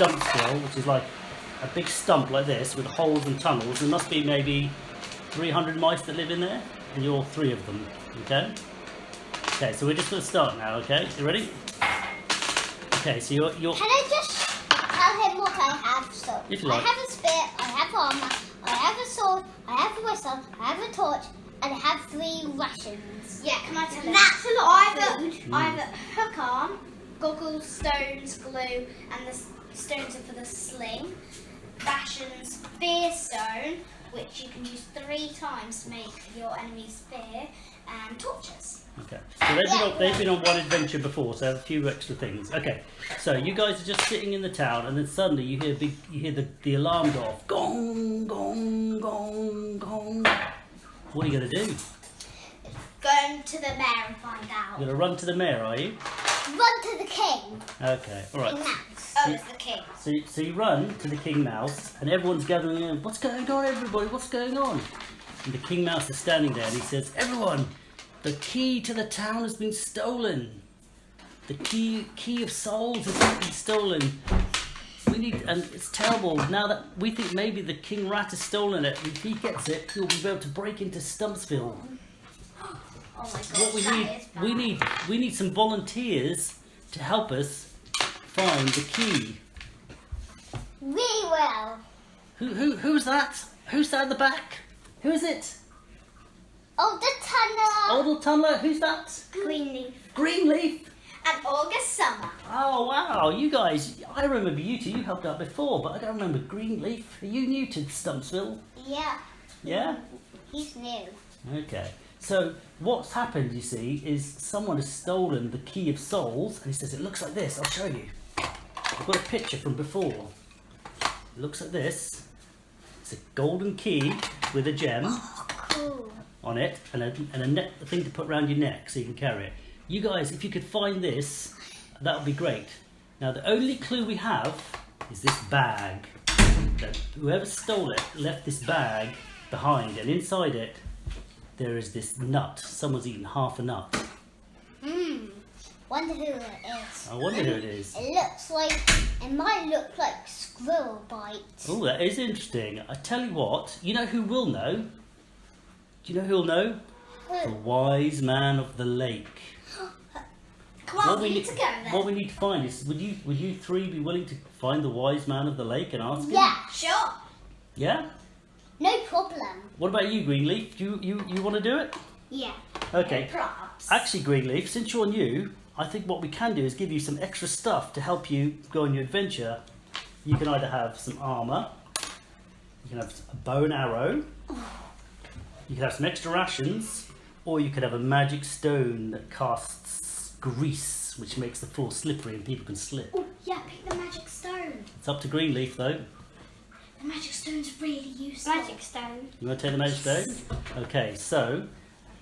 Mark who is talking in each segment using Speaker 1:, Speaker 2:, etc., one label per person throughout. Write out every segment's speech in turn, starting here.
Speaker 1: Stumpsville, which is like a big stump like this with holes and tunnels. There must be maybe 300 mice that live in there, and you're 3 of them. Okay. Okay, so we're just going to start now. Okay, you ready? Okay, so you're.
Speaker 2: Can I just tell him what I have? So
Speaker 1: if you like.
Speaker 2: I have a spear, I have armor, I have a sword, I have a whistle, I have a torch, and I have 3 rations.
Speaker 3: Yeah, can I tell you?
Speaker 2: That's a lot of food.
Speaker 3: I have a hook arm, goggles, stones, glue, and the stones are for the sling. Rations, spear stone, which you can use 3 times to make your enemy's spear, and torches.
Speaker 1: Okay, so they've been on one adventure before, so they have a few extra things. Okay, so you guys are just sitting in the town, and then suddenly you hear the alarm go off. Gong, gong, gong, gong. What are you going to do?
Speaker 3: Go to the mayor and find out.
Speaker 1: You're going to run to the mayor, are you?
Speaker 2: Run to the king.
Speaker 1: Okay, all right.
Speaker 2: King Mouse.
Speaker 3: Oh, it's the king.
Speaker 1: So you run to the King Mouse, and everyone's gathering in. What's going on, everybody? What's going on? And the King Mouse is standing there, and he says, "Everyone, the key to the town has been stolen. The key of souls has been stolen. We need, and it's terrible. Now that we think maybe the King Rat has stolen it, if he gets it, he'll be able to break into Stumpsville.
Speaker 3: Oh my god,
Speaker 1: What we need some volunteers to help us find the key."
Speaker 2: We will.
Speaker 1: Who's that? Who's that at the back? Who is it?
Speaker 2: Alder Tunneler.
Speaker 1: Alder Tunneler, who's that?
Speaker 3: Greenleaf.
Speaker 1: Greenleaf?
Speaker 3: And August Summer.
Speaker 1: Oh wow, you guys, I remember you two, you helped out before, but I don't remember Greenleaf. Are you new to Stumpsville?
Speaker 2: Yeah.
Speaker 1: Yeah?
Speaker 2: He's new.
Speaker 1: Okay, so what's happened, you see, is someone has stolen the Key of Souls, and he says it looks like this. I'll show you. I've got a picture from before. It looks like this. It's a golden key with a gem
Speaker 2: Cool.
Speaker 1: on it, and a thing to put around your neck so you can carry it. You guys, if you could find this, that would be great. Now, the only clue we have is this bag. That whoever stole it left this bag behind, and inside it there is this nut. Someone's eaten half a nut.
Speaker 2: Wonder who it is.
Speaker 1: I wonder who it is.
Speaker 2: It might look like squirrel bite.
Speaker 1: Oh, that is interesting. I tell you what, you know who will know? Do you know who will know? The
Speaker 2: Who?
Speaker 1: wise man of the lake.
Speaker 3: Come on, we need to go then.
Speaker 1: What we need to find is, would you 3 be willing to find the wise man of the lake and ask him?
Speaker 2: Yeah.
Speaker 3: Sure.
Speaker 1: Yeah?
Speaker 2: No problem.
Speaker 1: What about you, Greenleaf? Do you want to do it?
Speaker 3: Yeah.
Speaker 1: Okay.
Speaker 3: Props.
Speaker 1: Actually, Greenleaf, since you're new, I think what we can do is give you some extra stuff to help you go on your adventure. You can either have some armour, you can have a bow and arrow, you can have some extra rations, or you could have a magic stone that casts grease, which makes the floor slippery and people can slip.
Speaker 3: Oh, yeah, pick the magic stone.
Speaker 1: It's up to Greenleaf though.
Speaker 3: The magic stone's really useful. Magic stone.
Speaker 1: You want to take the magic stone? Okay, so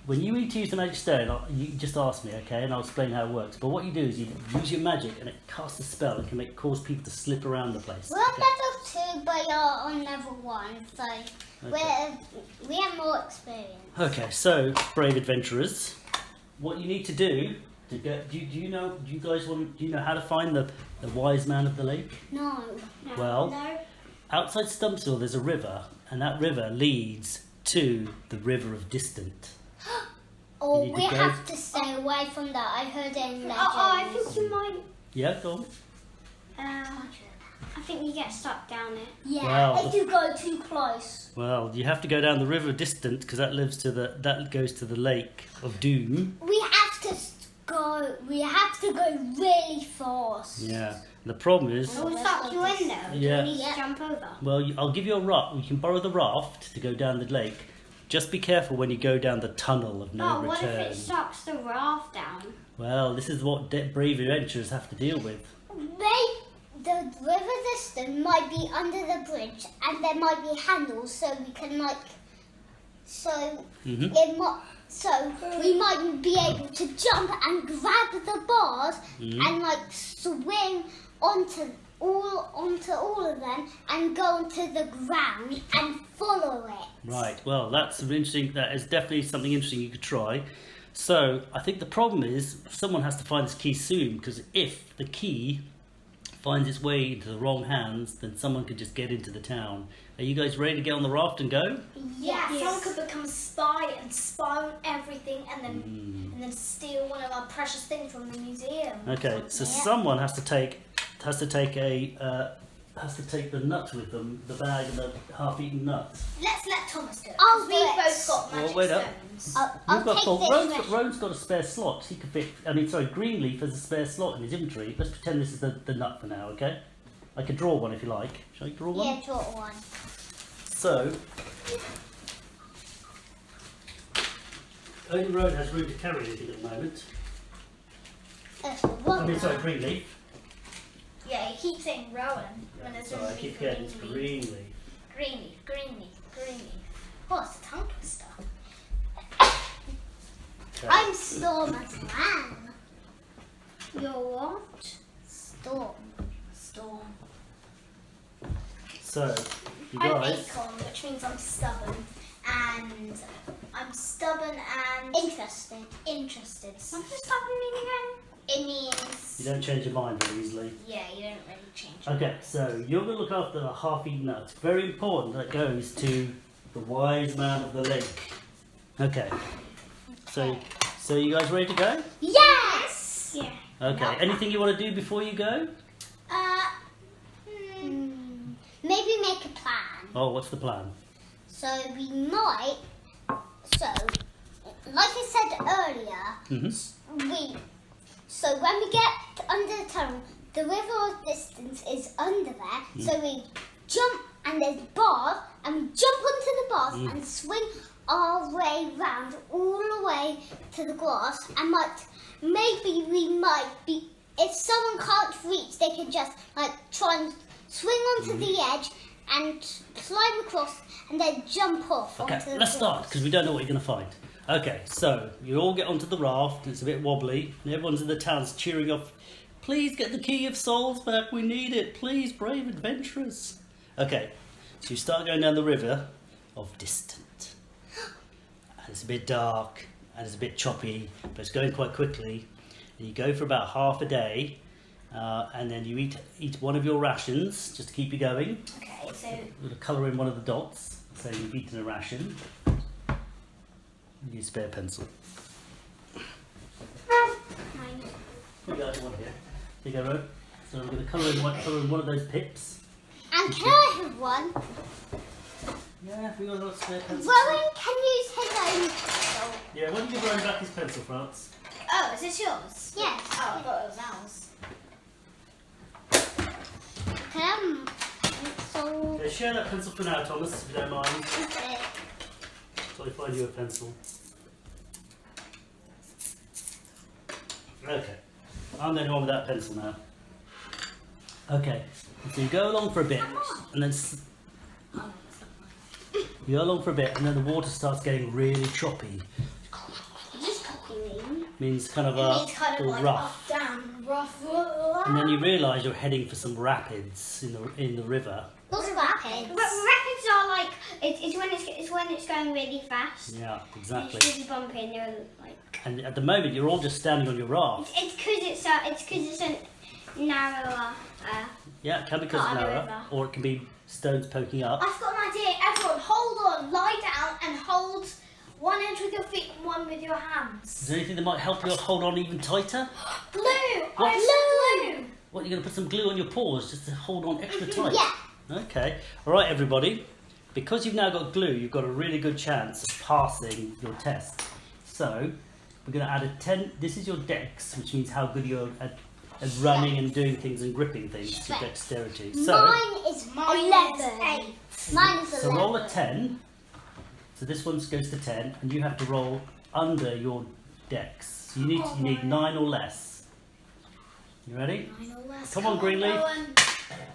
Speaker 1: when you need to use the magic stone, you just ask me, okay, and I'll explain how it works. But what you do is you use your magic and it casts a spell and can cause people to slip around the place.
Speaker 2: We're on level 2, but you're on level 1, so we have more experience.
Speaker 1: Okay, so brave adventurers, what you need to do to get, do you know how to find the wise man of the lake?
Speaker 2: No.
Speaker 1: Well,
Speaker 3: No.
Speaker 1: outside Stumpsville there's a river, and that river leads to the River of Distant.
Speaker 2: Oh,
Speaker 1: You need
Speaker 2: we
Speaker 1: to go-
Speaker 2: have to stay away from that. I heard it in legends.
Speaker 3: I think you might.
Speaker 1: Yeah, go on.
Speaker 3: I think you get stuck down it.
Speaker 2: Yeah,
Speaker 1: Well,
Speaker 2: if you go too close.
Speaker 1: Well, you have to go down the River of Distant because that goes to the Lake of Doom.
Speaker 2: We have to go. We have to go really fast.
Speaker 1: Yeah. The problem is,
Speaker 3: We'll suck you in there.
Speaker 1: Yeah.
Speaker 3: You need to jump over.
Speaker 1: well, I'll give you a raft. You can borrow the raft to go down the lake. Just be careful when you go down the tunnel of no
Speaker 3: Oh, what if
Speaker 1: return.
Speaker 3: it sucks the raft down?
Speaker 1: Well, this is what brave adventurers have to deal with.
Speaker 2: The river distance might be under the bridge, and there might be handles, so we can we might be able to jump and grab the bars and swing onto all of them and go onto the ground and follow it.
Speaker 1: Right. Well, that's interesting. That is definitely something interesting you could try. So I think the problem is someone has to find this key soon, because if the key finds its way into the wrong hands, then someone could just get into the town. Are you guys ready to get on the raft and go?
Speaker 3: Yeah, someone could become a spy and spy on everything, and then steal one of our precious things from the museum.
Speaker 1: Okay, so someone has to take the nuts with them, the bag and the half-eaten nuts.
Speaker 3: Let's let Thomas do it.
Speaker 2: I'll
Speaker 3: We
Speaker 2: do it.
Speaker 3: both got magic
Speaker 1: wait up.
Speaker 3: stones.
Speaker 2: I'll take this.
Speaker 1: Rowan's got a spare slot. He could fit. Greenleaf has a spare slot in his inventory. Let's pretend this is the nut for now, okay? I could draw one if you like. Shall I draw one?
Speaker 2: Yeah, draw one.
Speaker 1: So, only Rowan has room to carry anything at the moment. Greenleaf.
Speaker 3: Yeah, he keeps saying Rowan when there's
Speaker 1: Sorry, I keep getting Greenleaf.
Speaker 3: Greenleaf. Oh, it's a tongue twister.
Speaker 1: Okay.
Speaker 2: I'm Storm as man.
Speaker 3: You're what?
Speaker 2: Storm.
Speaker 1: So, you
Speaker 3: I'm
Speaker 1: guys.
Speaker 3: Acorn, which means I'm stubborn. And
Speaker 2: Interested.
Speaker 3: interested. What does stubborn mean again? It means...
Speaker 1: You don't change your mind very easily.
Speaker 3: Yeah, you don't really change.
Speaker 1: Okay, so you're going to look after the half-eaten nuts. Very important that goes to the wise man of the lake. Okay. So you guys ready to go?
Speaker 2: Yes!
Speaker 3: Yeah.
Speaker 1: Okay. Anything you want to do before you go?
Speaker 2: Maybe make a plan.
Speaker 1: Oh, what's the plan?
Speaker 2: So we might. So, like I said earlier, So when we get under the tunnel, the river of distance is under there. So we jump and there's bars, and we jump onto the bars and swing our way round all the way to the grass. And maybe we might be. If someone can't reach, they can just try and swing onto the edge and climb across and then jump off.
Speaker 1: Okay,
Speaker 2: onto the
Speaker 1: let's start
Speaker 2: grass.
Speaker 1: because we don't know what you're going to find. Okay, so you all get onto the raft. It's a bit wobbly, and everyone's in the town's cheering off. Please get the Key of Souls back. We need it. Please, brave adventurers. Okay, so you start going down the river of Distant, and it's a bit dark and it's a bit choppy, but it's going quite quickly. And you go for about half a day, and then you eat one of your rations just to keep you going.
Speaker 3: Okay, so...
Speaker 1: You're going to colour in one of the dots, so you've eaten a ration. Use spare pencil. Here you go, one here. Here you go, Ro. So we're going to colour in one of those pips.
Speaker 2: And can I have one?
Speaker 1: Yeah, we got a lot of spare pencils.
Speaker 2: Rowan can use his own pencil.
Speaker 1: Yeah, why don't you give Rowan back his pencil, France?
Speaker 3: Oh, is this yours?
Speaker 2: Yes.
Speaker 3: Oh, I thought it was ours.
Speaker 2: Can I have pencil?
Speaker 1: Okay, share that pencil for now, Thomas, if you don't mind.
Speaker 2: Okay.
Speaker 1: So I find you a pencil. Okay, I'm the only one with that pencil now. Okay, so you go along for a bit, and then you go along for a bit, and then the water starts getting really choppy.
Speaker 2: What does choppy mean?
Speaker 1: Means kind of
Speaker 3: It's kind of
Speaker 1: all
Speaker 3: like
Speaker 1: rough.
Speaker 3: up, down, rough.
Speaker 1: And then you realise you're heading for some rapids in the river.
Speaker 2: What's rapids?
Speaker 3: Rapids are like it's when it's going really fast.
Speaker 1: Yeah, exactly.
Speaker 3: It's really bumpy and you're like.
Speaker 1: And at the moment, you're all just standing on your raft.
Speaker 3: It's because it's a narrower.
Speaker 1: Yeah, it can be because
Speaker 3: Part
Speaker 1: it's
Speaker 3: of the
Speaker 1: narrow,
Speaker 3: river.
Speaker 1: or it can be stones poking up.
Speaker 3: I've got an idea. Everyone, hold on, lie down, and hold one edge with your feet and one with your hands.
Speaker 1: Is there anything that might help you hold on even tighter?
Speaker 3: Glue.
Speaker 1: What?
Speaker 3: Glue.
Speaker 1: What, you're going to put some glue on your paws just to hold on extra tight?
Speaker 2: Yeah.
Speaker 1: Okay. All right, everybody. Because you've now got glue, you've got a really good chance of passing your test. So, we're going to add a 10. This is your dex, which means how good you're at running and doing things and gripping things. Your dexterity. So,
Speaker 2: Mine is 11. Mine is 11.
Speaker 1: so roll a 10. So this one goes to 10, and you have to roll under your dex. So you need 9 or less. You ready?
Speaker 3: 9 or less.
Speaker 1: Come on, Greenleaf.
Speaker 3: Rowan.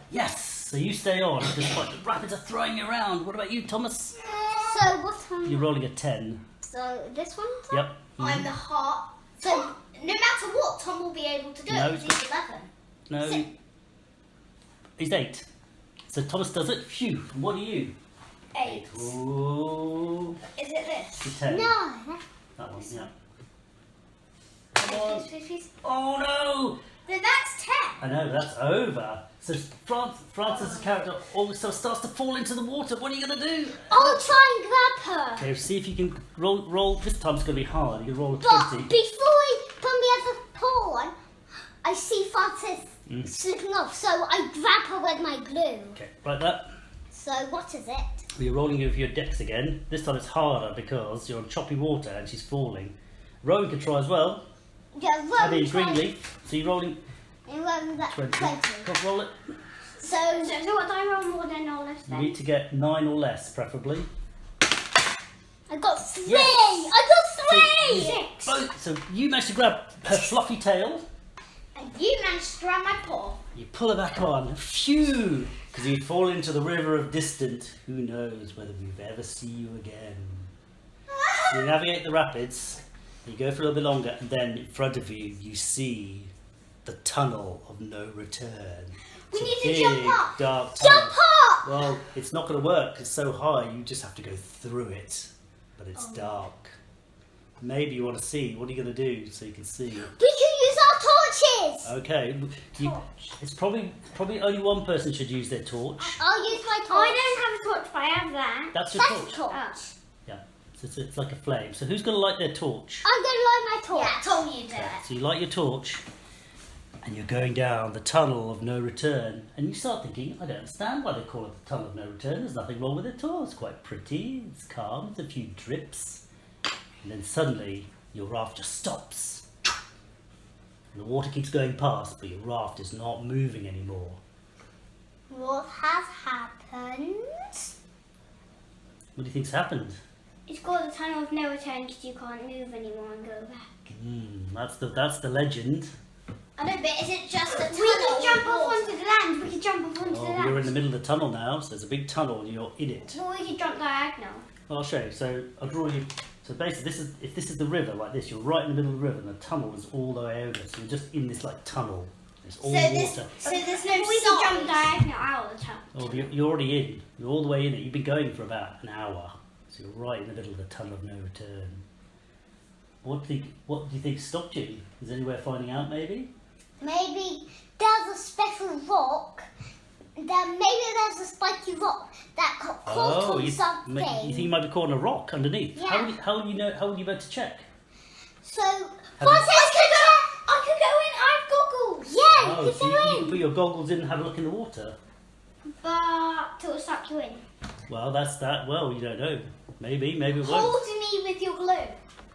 Speaker 1: Yes. So you stay on. Despite the rapids are throwing you around. What about you, Thomas?
Speaker 2: So what's on?
Speaker 1: You're rolling a 10.
Speaker 2: So this one?
Speaker 1: Yep.
Speaker 3: I'm the heart.
Speaker 2: So
Speaker 3: No matter what, Tom will be able to do
Speaker 1: No,
Speaker 3: it. He's 11.
Speaker 1: No. He's 8. So Thomas does it. Phew. And what are you?
Speaker 3: 8.
Speaker 1: Ooh.
Speaker 3: Is it this?
Speaker 1: It's a 10.
Speaker 2: no.
Speaker 1: That one, yeah. Come on.
Speaker 3: Please.
Speaker 1: Oh no!
Speaker 3: Then that's 10.
Speaker 1: I know, that's over. So Francis' character also starts to fall into the water. What are you going to do?
Speaker 2: I'll try and grab her.
Speaker 1: Okay, see if you can roll. This time's going to be hard. You can roll a
Speaker 2: But
Speaker 1: 20.
Speaker 2: before we put me at the pawn, I see Francis slipping off, so I grab her with my glue.
Speaker 1: Okay, like that.
Speaker 2: So what is it?
Speaker 1: You're rolling over your decks again. This time it's harder because you're on choppy water and she's falling. Rowan can try as well.
Speaker 2: Yeah,
Speaker 1: Add in
Speaker 2: Rowan
Speaker 1: green
Speaker 2: tries-
Speaker 1: leaf. So you're rolling
Speaker 2: and Rowan that
Speaker 1: 20.
Speaker 2: 20.
Speaker 1: Can't roll it.
Speaker 2: So
Speaker 3: what do I roll more than or less
Speaker 1: You
Speaker 3: then?
Speaker 1: need to get 9 or less, preferably.
Speaker 2: I got 3.
Speaker 1: Yes.
Speaker 2: I got 3.
Speaker 3: Six.
Speaker 1: So you managed to grab her fluffy tail.
Speaker 3: And you managed to grab my paw.
Speaker 1: You pull her back on. Phew! Because you'd fall into the river of distant. Who knows whether we've ever see you again. So you navigate the rapids. You go for a little bit longer, and then in front of you, you see the tunnel of no return.
Speaker 3: We
Speaker 1: It's
Speaker 3: need
Speaker 1: a
Speaker 3: to jump
Speaker 1: big,
Speaker 3: up.
Speaker 1: Dark tunnel.
Speaker 2: Jump up!
Speaker 1: Well, it's not going to work. It's so high. You just have to go through it. But it's dark. Maybe you want to see. What are you going to do so you can see?
Speaker 2: We can use our torches.
Speaker 1: Okay. It's probably only one person should use their torch.
Speaker 2: I'll use my torch.
Speaker 3: I don't have a torch, but I have that.
Speaker 1: That's your
Speaker 2: That's
Speaker 1: torch.
Speaker 2: a torch.
Speaker 3: Oh.
Speaker 1: Yeah. So it's like a flame. So who's going to light their torch?
Speaker 2: I'm going to light my torch.
Speaker 3: Yeah, I told you
Speaker 1: Okay,
Speaker 3: that.
Speaker 1: so you light your torch and you're going down the tunnel of no return, and you start thinking, I don't understand why they call it the tunnel of no return. There's nothing wrong with it at all. It's quite pretty, it's calm, there's a few drips, and then suddenly your raft just stops. And the water keeps going past, but your raft is not moving anymore.
Speaker 2: What has happened?
Speaker 1: What do you think's happened?
Speaker 3: It's called the tunnel of no return because you can't move anymore and go back.
Speaker 1: That's the legend.
Speaker 3: I know, but is it just a tunnel?
Speaker 2: We can jump off
Speaker 3: onto the land. We can jump off onto the
Speaker 1: Oh,
Speaker 3: land.
Speaker 1: you're in the middle of the tunnel now, so there's a big tunnel and you're in it.
Speaker 3: Or we can jump diagonal.
Speaker 1: Well, I'll show you. So I'll draw you. So basically, if this is the river like this, you're right in the middle of the river, and the tunnel is all the way over. So you're just in this like tunnel. It's all water.
Speaker 3: So there's no
Speaker 2: We
Speaker 3: side.
Speaker 2: can jump
Speaker 3: diagonal out of the tunnel.
Speaker 1: Oh, you're already in. You're all the way in it. You've been going for about an hour, so you're right in the middle of the tunnel of no return. What do you think stopped you? Is there any way of finding out? Maybe.
Speaker 2: Maybe there's a special rock. Maybe there's a spiky rock that got caught on something.
Speaker 1: You think you might be caught on a rock underneath?
Speaker 2: Yeah.
Speaker 1: How will you know? How will you be able to check?
Speaker 2: So,
Speaker 1: you-
Speaker 3: I could go in. I have goggles.
Speaker 2: Yeah,
Speaker 1: Oh,
Speaker 2: you
Speaker 1: so
Speaker 2: can
Speaker 1: you
Speaker 2: go
Speaker 1: can
Speaker 2: in.
Speaker 1: put your goggles in and have a look in the water.
Speaker 3: But it'll suck you in.
Speaker 1: Well, that's that. Well, you don't know. Maybe it won't.
Speaker 3: Hold me with your glue.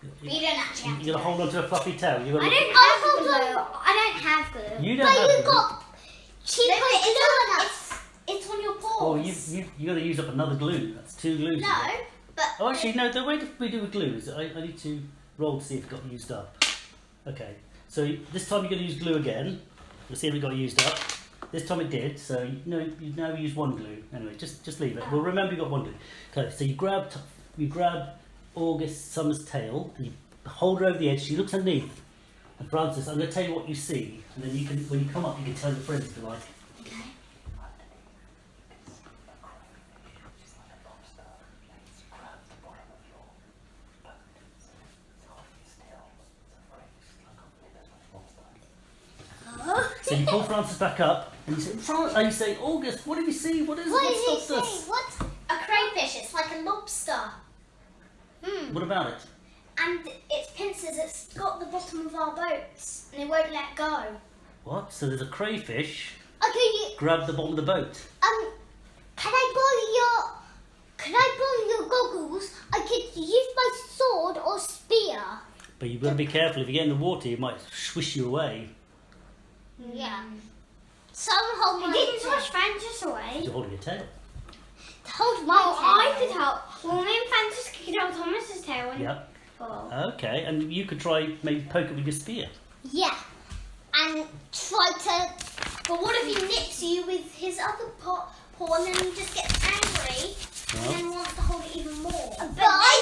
Speaker 3: But you don't actually have
Speaker 1: You're gonna hold on to a fluffy tail. You're
Speaker 3: I
Speaker 1: gonna.
Speaker 3: don't
Speaker 2: Oh,
Speaker 3: have
Speaker 2: hold
Speaker 3: glue. I don't have glue.
Speaker 1: You don't
Speaker 2: But
Speaker 1: have
Speaker 2: you
Speaker 1: glue.
Speaker 2: got cheaper
Speaker 3: No, but
Speaker 2: glue than us.
Speaker 3: It's on your paws.
Speaker 1: Oh, you got to use up another glue. That's 2 glues.
Speaker 3: No, but
Speaker 1: Oh, actually, no. The way we do with glue is I need to roll to see if it got used up. Okay. So this time you're going to use glue again. We'll see if it got used up. This time it did. So you now use 1 glue. Anyway, just leave it. We'll remember you got 1 glue. Okay. So you grab August Summer's tail and you hold her over the edge. She looks underneath. And Francis, I'm going to tell you what you see, and then you can, when you come up, you can tell your friends if you like.
Speaker 3: okay.
Speaker 1: So you pull Francis back up, and you say, August, what did you see? What is
Speaker 2: What
Speaker 1: what
Speaker 2: did he
Speaker 1: stopped
Speaker 2: say?
Speaker 1: us?
Speaker 2: What?
Speaker 3: A crayfish. It's like a lobster,
Speaker 1: What about it?
Speaker 3: and its pincers. It's got the bottom of our boats, and it won't let go.
Speaker 1: What? So there's a crayfish.
Speaker 2: Okay,
Speaker 1: Grab the bottom of the boat.
Speaker 2: can I borrow your goggles? I could use my sword or spear.
Speaker 1: But you've got to be careful. If you get in the water, it might swish you away.
Speaker 2: Yeah. Someone hold my
Speaker 3: It didn't
Speaker 2: tail.
Speaker 3: touch Francis away.
Speaker 1: You're holding your tail.
Speaker 2: Hold my
Speaker 3: Oh,
Speaker 2: tail.
Speaker 3: I could help. Well, me and Francis could hold Thomas's tail. And
Speaker 1: Yep.
Speaker 3: pull.
Speaker 1: Okay, and you could try maybe poke it with your spear.
Speaker 2: Yeah. And try to.
Speaker 3: But what if he nips you with his other paw and then he just gets angry
Speaker 1: Well,
Speaker 3: and then wants to hold it even more?
Speaker 2: But I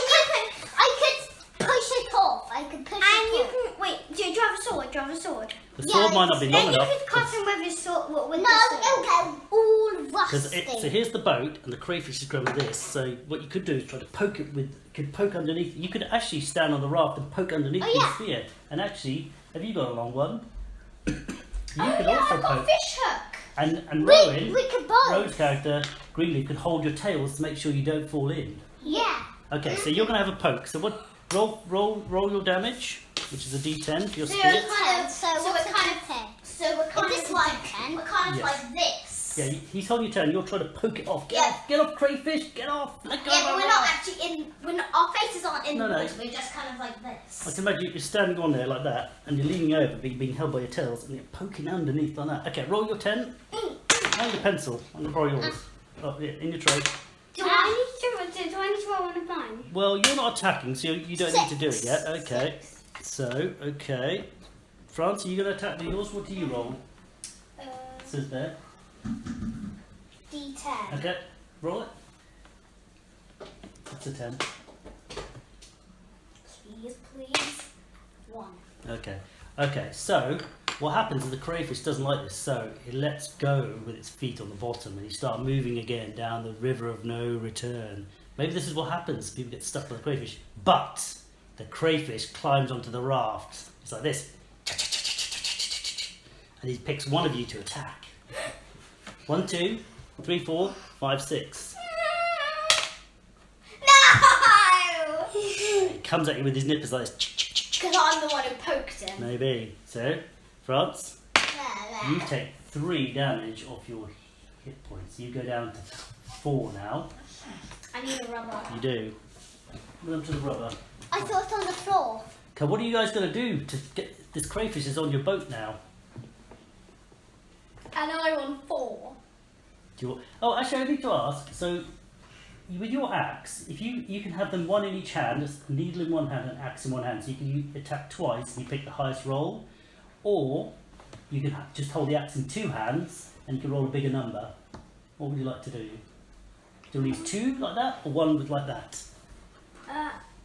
Speaker 2: could push it off. I could push
Speaker 3: And
Speaker 2: it
Speaker 3: you
Speaker 2: off.
Speaker 3: can wait. Do you have a sword? Do you have a sword?
Speaker 1: the
Speaker 2: Yeah,
Speaker 1: sword might not be long
Speaker 3: Then you
Speaker 1: enough.
Speaker 3: could cut him with his sword. With
Speaker 2: No,
Speaker 3: the sword.
Speaker 2: it'll get all rusty.
Speaker 1: So here's the boat, and the crayfish is grabbing this. So what you could do is try to poke it with. Could poke underneath. You could actually stand on the raft and poke underneath
Speaker 2: Oh,
Speaker 1: with your
Speaker 2: yeah.
Speaker 1: spear. And actually, have you got a long one? You can also
Speaker 3: I've got a
Speaker 1: poke.
Speaker 3: fish hook.
Speaker 1: And Rowan,
Speaker 2: We could both.
Speaker 1: Rowan's character, Greenleaf, can hold your tails to make sure you don't fall in.
Speaker 2: Yeah.
Speaker 1: Okay, so you're going to have a poke. So what? Roll your damage, which is a D10 for your
Speaker 3: So
Speaker 1: spear.
Speaker 3: we're kind of,
Speaker 2: So
Speaker 3: so
Speaker 2: what's
Speaker 3: we're
Speaker 2: a
Speaker 3: kind of,
Speaker 2: D10?
Speaker 3: so we're kind
Speaker 2: Is
Speaker 3: of
Speaker 2: this
Speaker 3: like,
Speaker 2: D10?
Speaker 3: we're kind of
Speaker 1: Yes.
Speaker 3: like this.
Speaker 1: Yeah, he's holding your tail and you're trying to poke it off.
Speaker 3: Yeah.
Speaker 1: Get off, Crayfish, get off. Let go.
Speaker 3: Yeah, but we're not actually in. Our faces aren't in
Speaker 1: No,
Speaker 3: the
Speaker 1: no.
Speaker 3: wood. We're just kind of like this.
Speaker 1: I can imagine you're standing on there like that and you're leaning over, being held by your tails, and you're poking underneath like that. Okay, roll your 10 and your pencil. I'm going to borrow yours. Oh, yeah, in your tray.
Speaker 3: Do I need to roll one of mine?
Speaker 1: Well, you're not attacking, so you don't need to do it yet. Okay. So, okay. France, are you going to attack yours? What do you roll? It says there.
Speaker 3: D10.
Speaker 1: Okay, roll it. It's a 10.
Speaker 3: Please. 1.
Speaker 1: Okay, so what happens is the crayfish doesn't like this, so it lets go with its feet on the bottom and you start moving again down the river of no return. Maybe this is what happens, people get stuck by the crayfish, but the crayfish climbs onto the raft. It's like this. And he picks one of you to attack. 1, 2, 3, 4, 5, 6.
Speaker 3: No!
Speaker 1: He comes at you with his nippers like this.
Speaker 3: Because I'm the one who poked him.
Speaker 1: Maybe. So, France, you take 3 damage off your hit points. You go down to 4 now.
Speaker 3: I need a rubber.
Speaker 1: You do. Move them to the rubber.
Speaker 2: I thought on the floor.
Speaker 1: Okay, what are you guys going to do to get this crayfish is on your boat now?
Speaker 3: And I'm on 4.
Speaker 1: Oh, actually, I need to ask. So, with your axe, if you can have them one in each hand, a needle in one hand and an axe in one hand, so you can attack twice and you pick the highest roll, or you can just hold the axe in 2 hands and you can roll a bigger number. What would you like to do? Do you use 2 like that, or 1 with like that?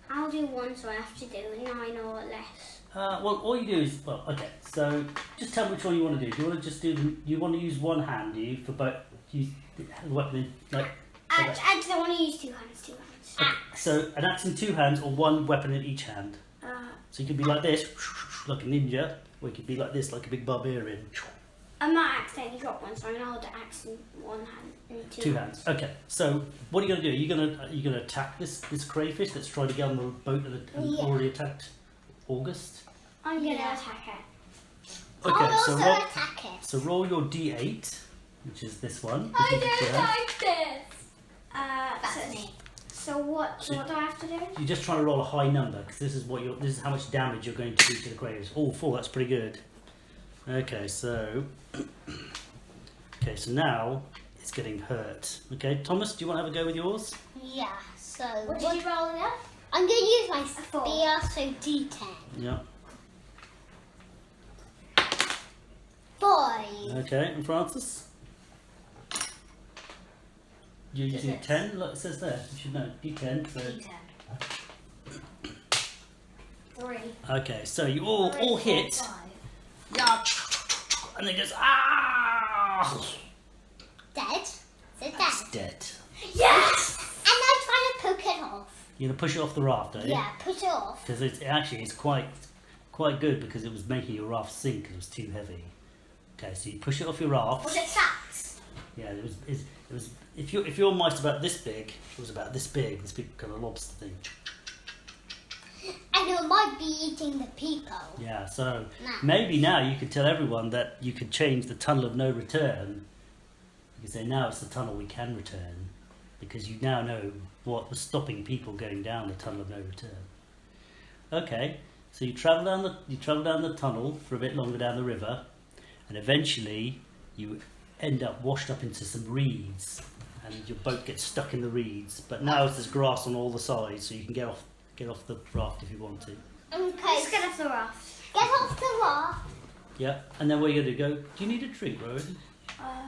Speaker 3: I'll do 1, so I have to do 9 or less.
Speaker 1: Well, all you do is, well, okay, so just tell me which one you want to do. Do you want to just do, you want to use 1 hand, do you, for both, use the weapon in, like...
Speaker 3: Actually, I want to use 2 hands, 2 hands.
Speaker 1: Okay, so an axe in 2 hands or 1 weapon in each hand. So you could be like this, like a ninja, or you could be like this, like a big barbarian.
Speaker 3: I might accidentally drop one, so I'm going to hold the axe in 1 hand and
Speaker 1: 2 hands. Okay, so what are you going to do? Are you going to attack this crayfish that's trying to get on the boat and already attacked August?
Speaker 3: I'm going to attack it.
Speaker 1: Okay,
Speaker 2: I'll
Speaker 1: so
Speaker 2: also
Speaker 1: roll,
Speaker 2: attack it.
Speaker 1: so roll your D8, which is this one.
Speaker 3: I
Speaker 1: which is
Speaker 3: don't
Speaker 1: the
Speaker 3: like this.
Speaker 2: That's me.
Speaker 3: So what do I have to do?
Speaker 1: You're just trying to roll a high number because this is how much damage you're going to do to the crayfish. Oh, 4, that's pretty good. Okay, so now it's getting hurt. Okay, Thomas, do you want to have a go with yours?
Speaker 2: Yeah, so...
Speaker 3: What did you roll again?
Speaker 2: I'm going to use my
Speaker 3: 4.
Speaker 2: spear, so D10.
Speaker 1: Yeah.
Speaker 2: 5.
Speaker 1: Okay, and Francis? You're using 10, like it says there. You should know. D10. So.
Speaker 3: D10. 3.
Speaker 1: Okay, so you all hit.
Speaker 3: 5.
Speaker 1: Yeah. And then it goes, ah!
Speaker 2: Dead? Is it
Speaker 1: It's
Speaker 2: dead?
Speaker 1: dead.
Speaker 3: Yes!
Speaker 2: And I'm trying to poke it off.
Speaker 1: You're going to push it off the raft, are you?
Speaker 2: Yeah, push it off.
Speaker 1: Because it's quite good because it was making your raft sink because it was too heavy. Okay, so you push it off your raft.
Speaker 3: Was it sacks?
Speaker 1: Yeah, it was. If your mice about this big, it was about this big kind of lobster thing.
Speaker 2: And it might be eating the people.
Speaker 1: Yeah, so
Speaker 2: Nah.
Speaker 1: maybe now you could tell everyone that you could change the tunnel of no return. You could say now it's the tunnel we can return, because you now know what was stopping people going down the tunnel of no return. Okay, so you travel down the tunnel for a bit longer down the river, and eventually you end up washed up into some reeds, and your boat gets stuck in the reeds. But now there's grass on all the sides, so you can get off the raft if you want to.
Speaker 2: Okay.
Speaker 3: Let's get off the raft.
Speaker 2: Get off the raft.
Speaker 1: Yeah, and then what are you going to do? Do you need a drink, Rowan?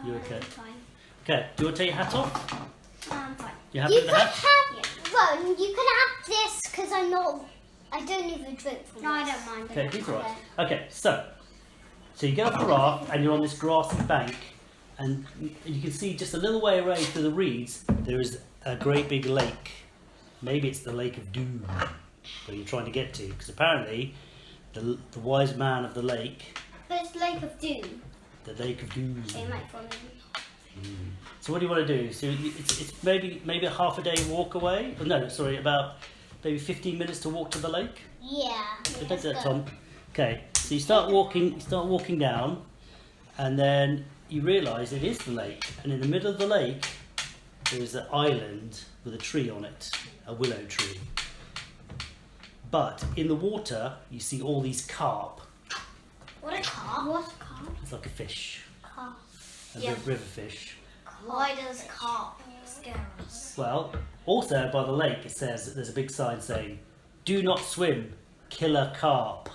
Speaker 1: You okay?
Speaker 3: I'm fine.
Speaker 1: Okay, do you want to take your hat off?
Speaker 3: I'm fine.
Speaker 1: You happy
Speaker 2: You
Speaker 1: with
Speaker 2: could
Speaker 1: the hat?
Speaker 2: have, Ron, you can have this because I don't even drink from
Speaker 3: No, I
Speaker 2: this.
Speaker 3: don't mind.
Speaker 1: Okay, he's all right. Okay, so you get off the raft and you're on this grassy bank, and you can see just a little way away through the reeds there is a great big lake. Maybe it's the Lake of Doom where you're trying to get to, because apparently the wise man of the lake.
Speaker 2: But it's Lake of Doom.
Speaker 1: The Lake of Doom.
Speaker 3: They might follow me.
Speaker 1: So what do you want to do? So it's maybe a half a day walk away. Oh, no, sorry, about maybe 15 minutes to walk to the lake.
Speaker 2: Yeah.
Speaker 1: So take that, Tom. Okay, so you start walking down, and then you realise it is the lake, and in the middle of the lake there is an island with a tree on it, a willow tree. But in the water you see all these carp.
Speaker 3: What a carp? What's a carp?
Speaker 1: It's like a fish,
Speaker 3: Carp.
Speaker 1: a
Speaker 3: Yeah.
Speaker 1: river fish.
Speaker 3: Why does carp scare us?
Speaker 1: Well, also by the lake it says, there's a big sign saying, "Do not swim, killer carp."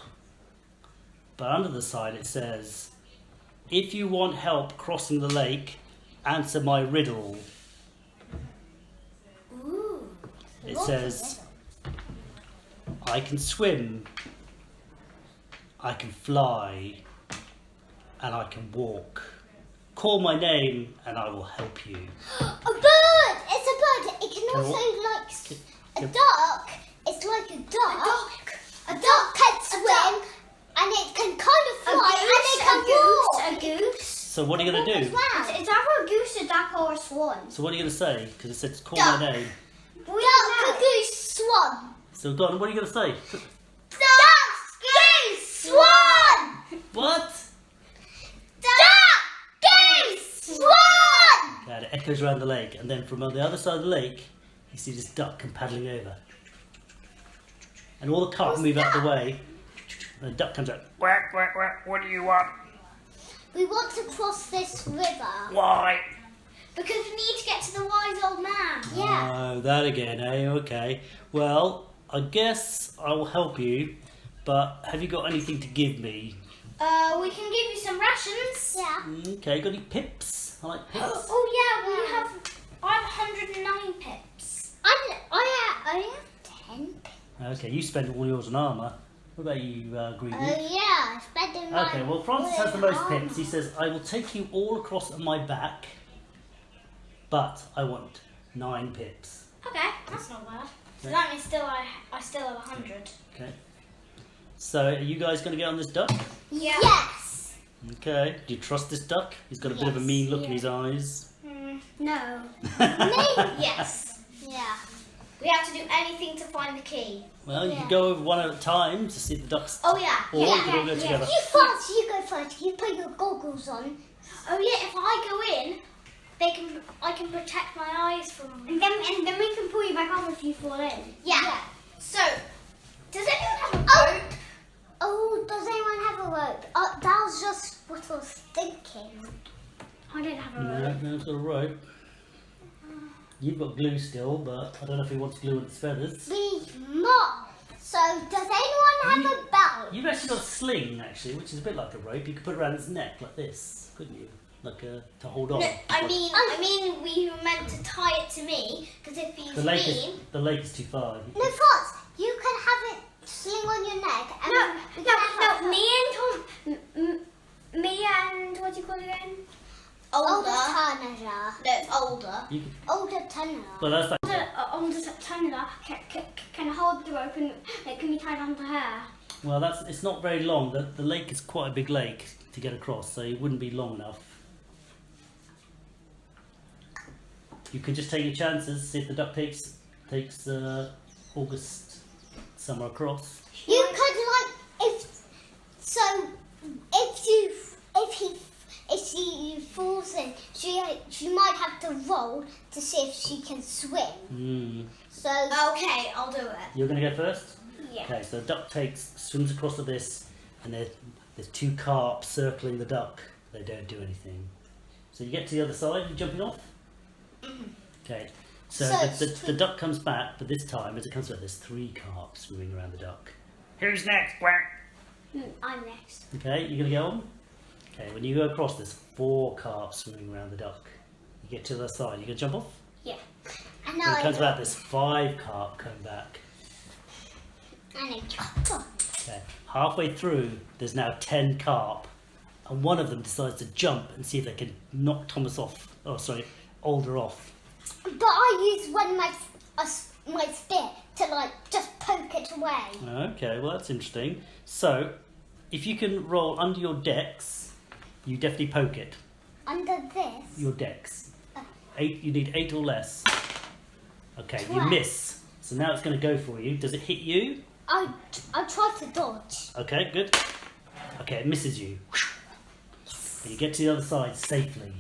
Speaker 1: But under the sign it says, "If you want help crossing the lake, answer my riddle."
Speaker 3: Ooh.
Speaker 1: It says, "I can swim, I can fly, and I can walk. Call my name and I will help you."
Speaker 2: A bird! It's a bird. It can
Speaker 1: Can
Speaker 2: also a duck. It's like a duck.
Speaker 3: A
Speaker 2: duck can swim and it can kind of fly and it can walk.
Speaker 3: A goose.
Speaker 1: So what are you going to do?
Speaker 2: Wow.
Speaker 3: It's either a goose, a duck, or a swan.
Speaker 1: So what are you going to say? Because it says, "Call
Speaker 2: Duck.
Speaker 1: my name."
Speaker 2: Duck, goose, swan.
Speaker 1: So go on, what are you going to say?
Speaker 2: Duck, goose, swan.
Speaker 1: What?
Speaker 2: Duck, goose, swan.
Speaker 1: And it echoes around the lake, and then from on the other side of the lake, you see this duck come paddling over. And all the carp move out the way, and the duck comes out. "Quack, quack, quack, what do you want?"
Speaker 2: We want to cross this river.
Speaker 1: "Why?"
Speaker 3: Because we need to get to the wise old man.
Speaker 2: Yeah.
Speaker 1: Oh, that again, eh? Okay. Well, I guess I will help you, but have you got anything to give me?
Speaker 3: We can give you some rations.
Speaker 2: Yeah.
Speaker 1: Okay, got any pips? I like pips.
Speaker 3: Oh yeah, I have 109 pips.
Speaker 2: I have 10.
Speaker 1: Okay, you spend all yours on armour. What about you, Greedy?
Speaker 2: Yeah, spending my.
Speaker 1: Okay, well, Francis has the most pips. He says, "I will take you all across on my back, but I want 9 pips."
Speaker 3: Okay, that's not bad. So
Speaker 1: Okay.
Speaker 3: that means I still have 100.
Speaker 1: Okay. So, are you guys going to get on this duck?
Speaker 3: Yeah.
Speaker 2: Yes.
Speaker 1: Okay. Do you trust this duck? He's got a bit of a
Speaker 2: Yes,
Speaker 1: mean look in his eyes.
Speaker 3: No.
Speaker 2: Me?
Speaker 3: Yes.
Speaker 2: Yeah.
Speaker 3: We have to do anything to find the key.
Speaker 1: Well, you
Speaker 2: Yeah.
Speaker 1: can go over one at a time to see the ducks.
Speaker 3: Oh yeah.
Speaker 1: Or you can all go together.
Speaker 2: You go first. You put your goggles on.
Speaker 3: Oh yeah. If I go in, I can protect my eyes from.
Speaker 2: And then we can pull you back up if you fall in.
Speaker 3: Yeah. So, does anyone have a
Speaker 2: Oh.
Speaker 3: rope?
Speaker 2: Oh, does anyone have a rope? That was just what I was thinking.
Speaker 3: I don't have a
Speaker 1: No,
Speaker 3: rope.
Speaker 1: no, it's got a rope. You've got glue still, but I don't know if he wants glue on its feathers.
Speaker 2: We must. So, does anyone have a belt?
Speaker 1: You've actually got a sling, actually, which is a bit like a rope. You could put it around its neck like this, couldn't you? Like to hold on.
Speaker 3: No, I mean, we were meant to tie it to me because if he's
Speaker 1: The lake
Speaker 3: mean.
Speaker 1: the lake is too far.
Speaker 2: No, Fox, you can have it sling on your neck. And we can have
Speaker 3: No, me and Tom, me and what do you call it again?
Speaker 2: Older Tunneler.
Speaker 3: No, it's older.
Speaker 1: You could,
Speaker 2: Older Tunneler.
Speaker 1: well, that's like,
Speaker 3: Older Tunneler can hold the rope and it can be tied onto her.
Speaker 1: well, it's not very long. The lake is quite a big lake to get across, so it wouldn't be long enough. You could just take your chances, see if the duck takes August summer across.
Speaker 2: You could if she falls in, she might have to roll to see if she can swim. So
Speaker 3: Okay, I'll do it.
Speaker 1: You're going to go first?
Speaker 3: Yeah.
Speaker 1: Okay, so the duck swims across to this, and there's 2 carp circling the duck. They don't do anything. So you get to the other side, you jumping off? Okay, so the duck comes back, but this time, as it comes back, there's 3 carp swimming around the duck. Who's next? Quack.
Speaker 3: I'm next.
Speaker 1: Okay, you're going to go on? Okay, when you go across, there's 4 carp swimming around the duck. You get to the other side, you going to jump off?
Speaker 3: Yeah.
Speaker 2: and
Speaker 1: When it comes back, there's 5 carp coming back.
Speaker 2: and it
Speaker 1: Okay, halfway through, there's now 10 carp, and one of them decides to jump and see if they can knock Thomas off. Oh, sorry, Alder off.
Speaker 2: But I use my spear to just poke it away.
Speaker 1: Okay, well that's interesting. So, if you can roll under your decks, You definitely poke it.
Speaker 2: Under this?
Speaker 1: Your dex. 8. You need 8 or less. Okay,
Speaker 2: 12.
Speaker 1: you miss. So now it's going to go for you. Does it hit you?
Speaker 2: I tried to dodge.
Speaker 1: Okay, good. Okay, it misses you. And you get to the other side safely.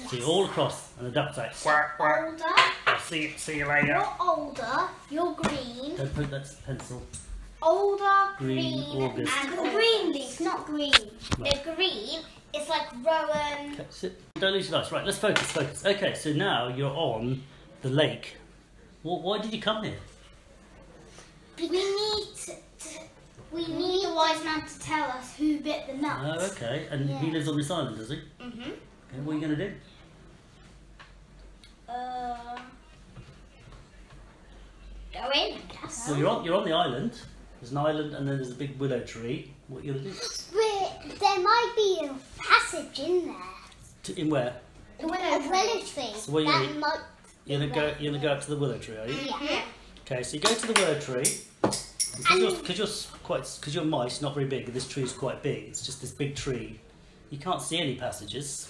Speaker 1: So you're all across, and the duck's like, quack, quack.
Speaker 3: Older.
Speaker 1: I'll see you later.
Speaker 3: You're older. You're green.
Speaker 1: Don't put that pencil.
Speaker 3: Older,
Speaker 1: Green,
Speaker 3: green,
Speaker 1: August.
Speaker 3: and green leaf, not green. The green is like Rowan.
Speaker 1: Okay, sit. Don't lose your lights. Right, let's focus. Okay, so now you're on the lake. Why did you come here?
Speaker 3: We need the wise man to tell us who bit the nut.
Speaker 1: Oh, okay. And he lives on this island, does he?
Speaker 3: Mhm.
Speaker 1: Okay, what are you going to do?
Speaker 3: Go in, I guess.
Speaker 1: So you're on the island. There's an island, and then there's a big willow tree. What are you going to do?
Speaker 2: There might be a passage in there.
Speaker 1: In where?
Speaker 2: A willow tree.
Speaker 1: So what are you
Speaker 2: That
Speaker 1: gonna do?
Speaker 2: might
Speaker 1: You're gonna go up to the willow tree, are you?
Speaker 2: Yeah.
Speaker 1: Okay, so you go to the willow tree. Because you're mice, not very big, and this tree is quite big. It's just this big tree. You can't see any passages.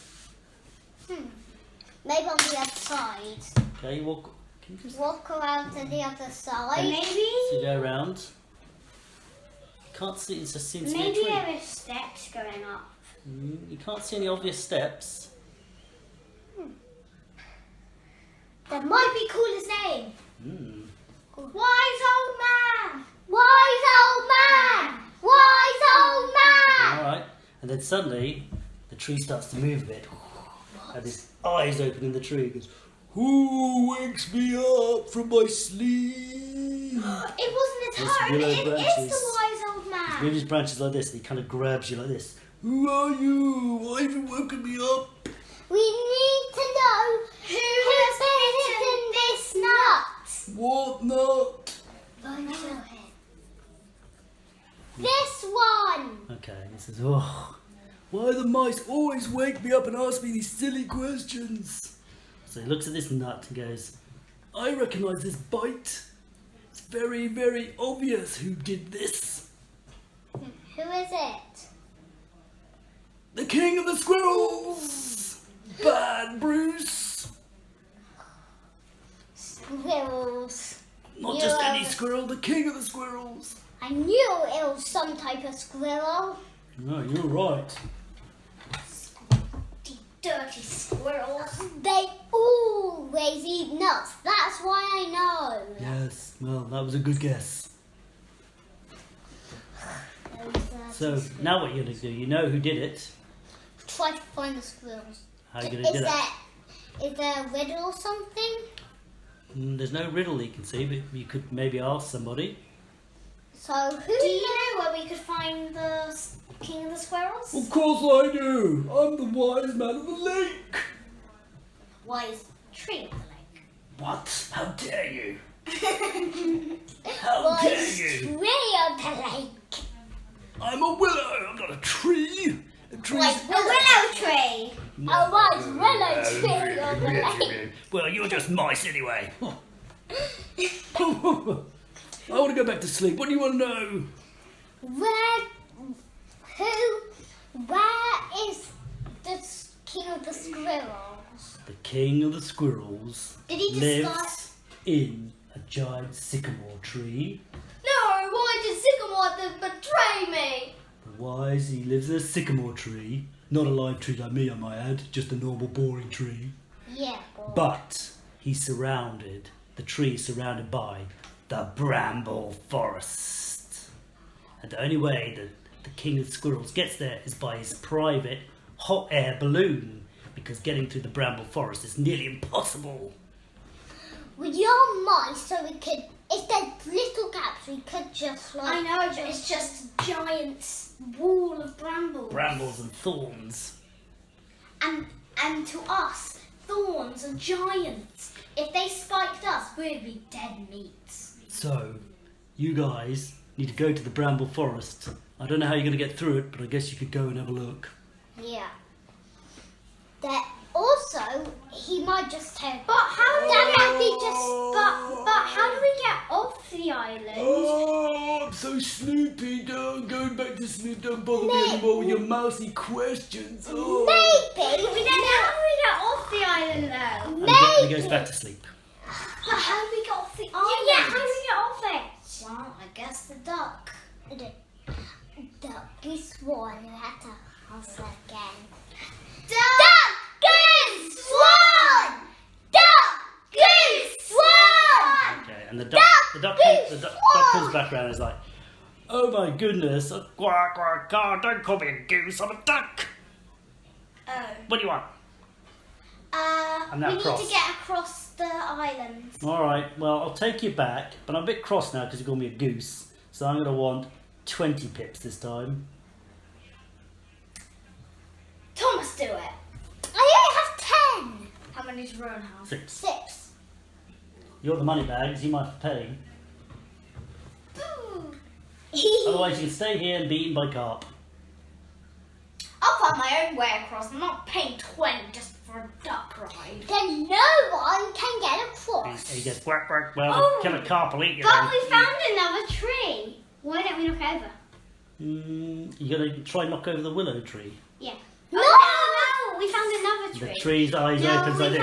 Speaker 2: Maybe on the other side.
Speaker 1: Okay, you walk. Can you just
Speaker 2: Walk around to the other side.
Speaker 3: Maybe.
Speaker 1: so you go around? You can't see. It just seems to be a
Speaker 3: Maybe
Speaker 1: tree.
Speaker 3: there are steps going up.
Speaker 1: You can't see any obvious steps.
Speaker 3: That might be Coolest name. Wise old man.
Speaker 2: Wise old man! Wise old man!
Speaker 1: All right, and then suddenly the tree starts to move a bit, and his eyes open in the tree. He goes, "Who wakes me up from my sleep?"
Speaker 3: It wasn't a
Speaker 1: This
Speaker 3: turn.
Speaker 1: willow
Speaker 3: It is
Speaker 1: branches.
Speaker 3: the wise old man.
Speaker 1: With his branches like this, and he kind of grabs you like this. "Who are you? Why have you woken me up?"
Speaker 2: We need to know who's bitten this nut.
Speaker 1: "What nut?"
Speaker 2: This one.
Speaker 1: Okay, he says, "Oh, why the mice always wake me up and ask me these silly questions?" So he looks at this nut and goes, "I recognise this bite. It's very, very obvious who did this.
Speaker 2: Who is it?
Speaker 1: The king of the squirrels! Bad Bruce!
Speaker 2: Squirrels.
Speaker 1: Not just any squirrel, the king of the squirrels!"
Speaker 2: I knew it was some type of squirrel.
Speaker 1: No, you're right.
Speaker 3: Dirty squirrels.
Speaker 2: They always eat nuts. That's why I know.
Speaker 1: Yes, well, that was a good guess. So, now what you're going to do, you know who did it.
Speaker 2: Try to find the squirrels.
Speaker 1: How are you going to do that?
Speaker 2: Is there a riddle or something?
Speaker 1: There's no riddle you can see, but you could maybe ask somebody.
Speaker 2: So who
Speaker 3: Do you know where we could find the king of the squirrels?
Speaker 1: Of course I do! I'm the wise man of the lake!
Speaker 3: Wise tree of the lake.
Speaker 1: What? How dare you? How dare you?
Speaker 2: tree of the lake?
Speaker 1: I'm a willow, I'm not a tree! A tree.
Speaker 2: Wise
Speaker 3: A willow tree.
Speaker 2: A wise willow tree of the lake.
Speaker 1: Well, you're just mice anyway. I want to go back to sleep. What do you want to know?
Speaker 2: Where is the king of the squirrels?
Speaker 1: The king of the squirrels
Speaker 3: Did he
Speaker 1: lives
Speaker 3: disguise-
Speaker 1: in a giant sycamore tree.
Speaker 3: No, why did Sycamore betray me?
Speaker 1: Wise, he lives in a sycamore tree. Not a live tree like me, I might add. Just a normal, boring tree.
Speaker 2: Yeah.
Speaker 1: But he's surrounded, the tree is surrounded by the Bramble Forest. And the only way that the king of the squirrels gets there is by his private hot air balloon, because getting through the Bramble Forest is nearly impossible.
Speaker 2: We are mice, so we could. If there's little gaps, we could just like.
Speaker 3: I know, but it's just a giant wall of brambles.
Speaker 1: Brambles and thorns.
Speaker 3: And to us, thorns are giants. If they spiked us, we'd be dead meat.
Speaker 1: So, you guys need to go to the Bramble Forest. I don't know how you're going to get through it, but I guess you could go and have a look.
Speaker 2: Yeah. That also, he might just take.
Speaker 3: But how do
Speaker 2: That
Speaker 3: we
Speaker 2: might
Speaker 3: get?
Speaker 2: be just.
Speaker 3: But how do we get off the island?
Speaker 1: Oh, I'm so sleepy. I'm going back to sleep. Don't bother me anymore with your mousy questions. Oh.
Speaker 2: Maybe.
Speaker 3: We don't know how we get off the island though.
Speaker 1: And he goes back to sleep.
Speaker 3: But how do we get off the island? Yeah, how do we get off it? Well, I guess the duck.
Speaker 2: Duck is one. You have to answer again.
Speaker 3: Duck, goose, swan! Duck, goose, swan!
Speaker 1: Okay, and the duck comes back around and is like, oh my goodness, quack, quack, quack, don't call me a goose, I'm a duck.
Speaker 3: Oh.
Speaker 1: What do you want? I'm now
Speaker 3: we need
Speaker 1: cross.
Speaker 3: to get across the island.
Speaker 1: Alright, well, I'll take you back, but I'm a bit cross now because you called me a goose, so I'm going to want 20 pips this time.
Speaker 3: Thomas, do it.
Speaker 2: I only have 10.
Speaker 3: How many does Rowan have?
Speaker 1: 6.
Speaker 2: 6.
Speaker 1: You're the money bags, you might have to pay. Otherwise, you can stay here and be eaten by carp.
Speaker 3: I'll find my own way across. I'm not paying 20 just for a duck ride.
Speaker 2: Then no one can get across.
Speaker 1: He goes, quack, quack, well,
Speaker 3: Oh,
Speaker 1: kill a carp, will eat you.
Speaker 3: But
Speaker 1: then.
Speaker 3: we found another tree. Why don't we knock over?
Speaker 1: You're going to try and knock over the willow tree.
Speaker 3: Yeah.
Speaker 2: No!
Speaker 3: Oh, no, we found another tree.
Speaker 1: The tree's eyes opens like this.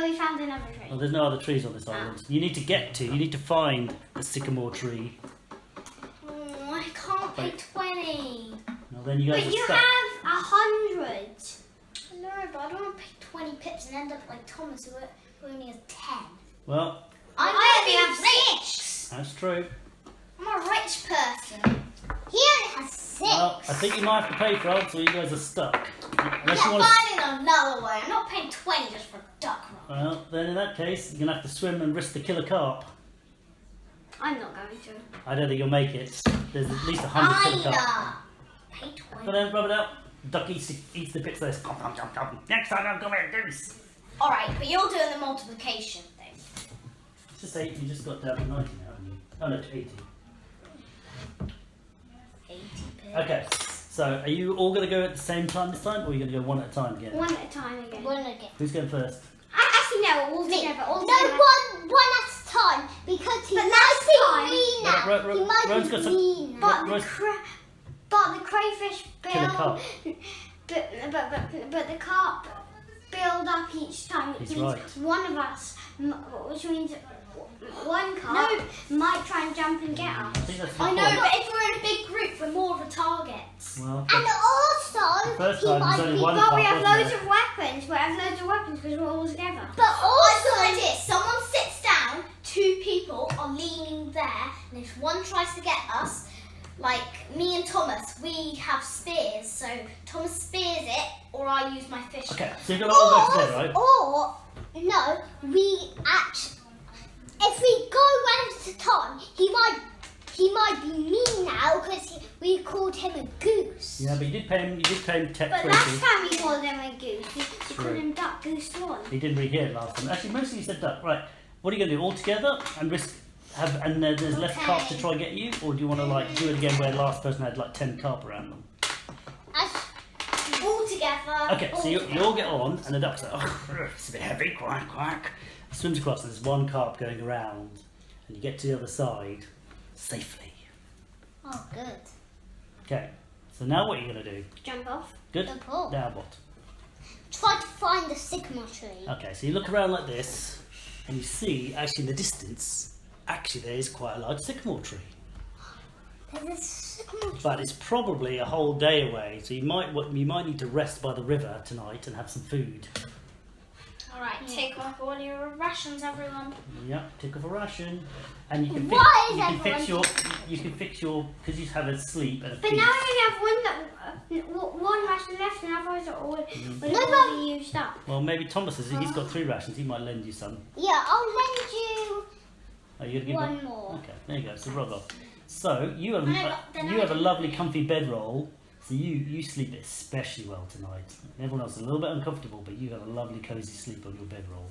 Speaker 3: We found another tree.
Speaker 1: Well, there's no other trees on this island. You need to find the sycamore tree.
Speaker 3: Oh, I can't pay 20.
Speaker 1: Well, then you guys
Speaker 3: But
Speaker 1: are
Speaker 3: you
Speaker 1: stuck.
Speaker 3: have 100. No, but I don't want to pay 20 pips and end up like Thomas who only has 10.
Speaker 1: Well,
Speaker 3: I only have 6.
Speaker 1: that's true.
Speaker 3: I'm a rich person.
Speaker 2: He only has 6.
Speaker 1: Well, I think you might have to pay for it, so you guys are stuck. Unless you
Speaker 3: I'm
Speaker 1: want to.
Speaker 3: finding another way. I'm not paying 20 just for a duck ride.
Speaker 1: Well, then in that case, you're going to have to swim and risk the killer carp.
Speaker 3: I'm not going to.
Speaker 1: I don't think you'll make it. There's at least 100 killer carp.
Speaker 3: Pay 20.
Speaker 1: But then rub it out. Duck eats the pips there. Next time I'll come here, goose.
Speaker 3: Alright, but you're doing the multiplication thing.
Speaker 1: It's just 8. You just got down to 90 now, haven't you? Oh no, to 80.
Speaker 3: 80 pips.
Speaker 1: Okay, so are you all going to go at the same time this time, or are you going to go one at a time again?
Speaker 3: One at a time again.
Speaker 2: One again.
Speaker 1: Who's going first?
Speaker 3: Actually, no, all together. All
Speaker 2: No,
Speaker 3: together.
Speaker 2: one at a time. Because he
Speaker 3: But
Speaker 2: might
Speaker 3: next
Speaker 2: be mean now. He
Speaker 1: Rowan's
Speaker 2: might
Speaker 1: got
Speaker 2: be
Speaker 1: some-
Speaker 2: mean.
Speaker 3: But the crayfish
Speaker 1: Killer carp.
Speaker 3: but the carp build up each time, which
Speaker 1: He's
Speaker 3: means
Speaker 1: right.
Speaker 3: one of us, which means one carp might try and jump and get
Speaker 1: I
Speaker 3: us.
Speaker 1: think that's the
Speaker 3: I know,
Speaker 1: point.
Speaker 3: but if we're in a big group, we're more of a target.
Speaker 1: Well,
Speaker 2: And also,
Speaker 1: first
Speaker 2: he
Speaker 1: time
Speaker 2: might
Speaker 1: there's only
Speaker 2: be.
Speaker 1: one
Speaker 3: But we
Speaker 1: carp,
Speaker 3: have
Speaker 1: wasn't
Speaker 3: loads
Speaker 1: there?
Speaker 3: of weapons. We have loads of weapons because we're all together.
Speaker 2: But also,
Speaker 3: Also, it is. Someone sits down, 2 people are leaning there, and if one tries to get us, like me and Thomas, we have spears, so Thomas spears it, or I use my fish.
Speaker 1: Okay, so you're going to all go together, right?
Speaker 2: or no, if we go one at a time, he might be mean now because we called him a goose.
Speaker 1: Yeah, but you did pay him 10
Speaker 3: But
Speaker 1: 20.
Speaker 3: last time we called him a goose, we
Speaker 1: True.
Speaker 3: called him duck, goose, swan.
Speaker 1: He didn't really hear it last time. Actually, most of you said duck. Right, what are you going to do? All together and risk... there's less carp to try and get you? Or do you want to like do it again where the last person had like 10 carp around them?
Speaker 3: All together.
Speaker 1: Okay, so you all get on, and the duck's like, oh, it's a bit heavy, quack, quack. Swims across, and there's one carp going around, and you get to the other side safely.
Speaker 2: Oh, good.
Speaker 1: Okay, so now what are you going to do?
Speaker 3: Jump off.
Speaker 1: Good?
Speaker 2: The pool.
Speaker 1: Now what?
Speaker 2: Try to find the sycamore tree.
Speaker 1: Okay, so you look around like this, and you see, actually in the distance, actually there is quite a large sycamore tree.
Speaker 2: There's a sycamore tree.
Speaker 1: But it's probably a whole day away, so you might need to rest by the river tonight and have some food.
Speaker 3: Alright, take off all your rations, everyone.
Speaker 1: Yep, take off a ration, and you can
Speaker 2: Why is
Speaker 1: you can
Speaker 2: everyone
Speaker 1: fix your because you have a sleep and a
Speaker 3: But
Speaker 1: feast.
Speaker 3: now we only have one ration left, and others are all be used up.
Speaker 1: Well, maybe Thomas he's got 3 rations. He might lend you some.
Speaker 2: Yeah, I'll lend you
Speaker 1: Are you gonna give
Speaker 2: one
Speaker 1: him?
Speaker 2: more.
Speaker 1: Okay, there you go. So roll off. So you have
Speaker 3: Then
Speaker 1: you
Speaker 3: I
Speaker 1: have a
Speaker 3: do
Speaker 1: lovely,
Speaker 3: it.
Speaker 1: comfy bedroll. So you sleep especially well tonight. Everyone else is a little bit uncomfortable, but you have a lovely, cozy sleep on your bedroll.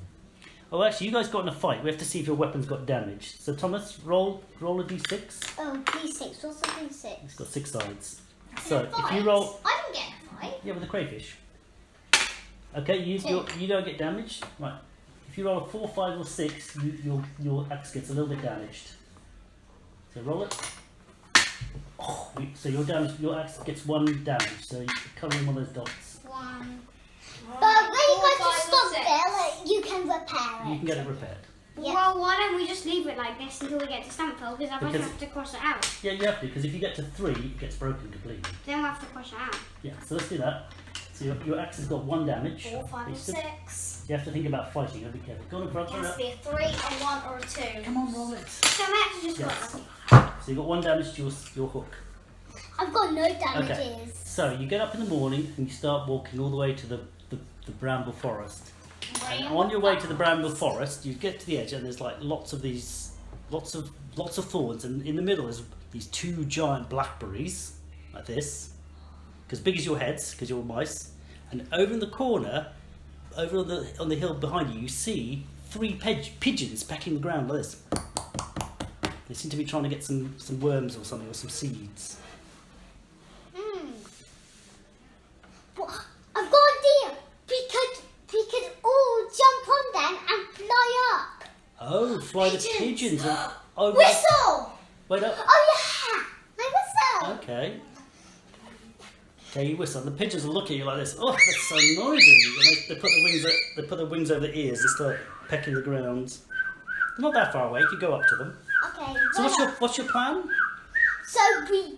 Speaker 1: Oh, actually, you guys got in a fight. We have to see if your weapons got damaged. So Thomas, roll a d6.
Speaker 2: Oh, D6. What's a D6?
Speaker 1: It's got 6 sides. So if you
Speaker 3: Fight?
Speaker 1: roll,
Speaker 3: I didn't get in a fight.
Speaker 1: yeah, with the crayfish. Okay, you don't get damaged. Right. If you roll a 4, 5, or 6, your axe gets a little bit damaged. So roll it. Oh, so your axe gets 1 damage. So you colour in one of those dots.
Speaker 3: 1.
Speaker 2: But when you go to Stumpsville, you can repair it.
Speaker 1: You can get it repaired.
Speaker 2: Yeah.
Speaker 4: Well, why don't we just leave it like this until we get to Stumpsville? Because otherwise we have to cross it out.
Speaker 1: Yeah, you have to, because if you get to 3, it gets broken completely.
Speaker 4: Then we'll have to cross it out.
Speaker 1: Yeah, so let's do that. So your axe has got 1 damage.
Speaker 3: 4, 5, or
Speaker 1: You still-
Speaker 3: 6.
Speaker 1: You have to think about fighting. Be careful. Go on in front.
Speaker 3: It has to be a 3, a 1, or a 2.
Speaker 1: Come on, roll it.
Speaker 4: So we actually just
Speaker 1: Yes.
Speaker 4: got
Speaker 1: So you got 1 damage to your hook.
Speaker 2: I've got no damages.
Speaker 1: Okay. So you get up in the morning and you start walking all the way to the Bramble Forest. And on your way to the Bramble Forest, you get to the edge and there's like lots of thorns, and in the middle is these 2 giant blackberries, like this, as big as your heads, because you're mice. And over in the corner, over on the hill behind you, you see 3 pigeons pecking the ground like this. They seem to be trying to get some worms or something, or some seeds.
Speaker 2: Well, I've got an idea. We could all jump on them and fly up.
Speaker 1: Oh, fly the pigeons. Oh,
Speaker 2: Whistle!
Speaker 1: Wait up.
Speaker 2: Oh yeah! I whistle!
Speaker 1: Okay. Okay, you whistle. The pigeons will look at you like this. Oh, that's so noisy. And they put their wings over their ears and start pecking the ground. They're not that far away. You can go up to them.
Speaker 2: Okay.
Speaker 1: So what's your plan?
Speaker 2: So we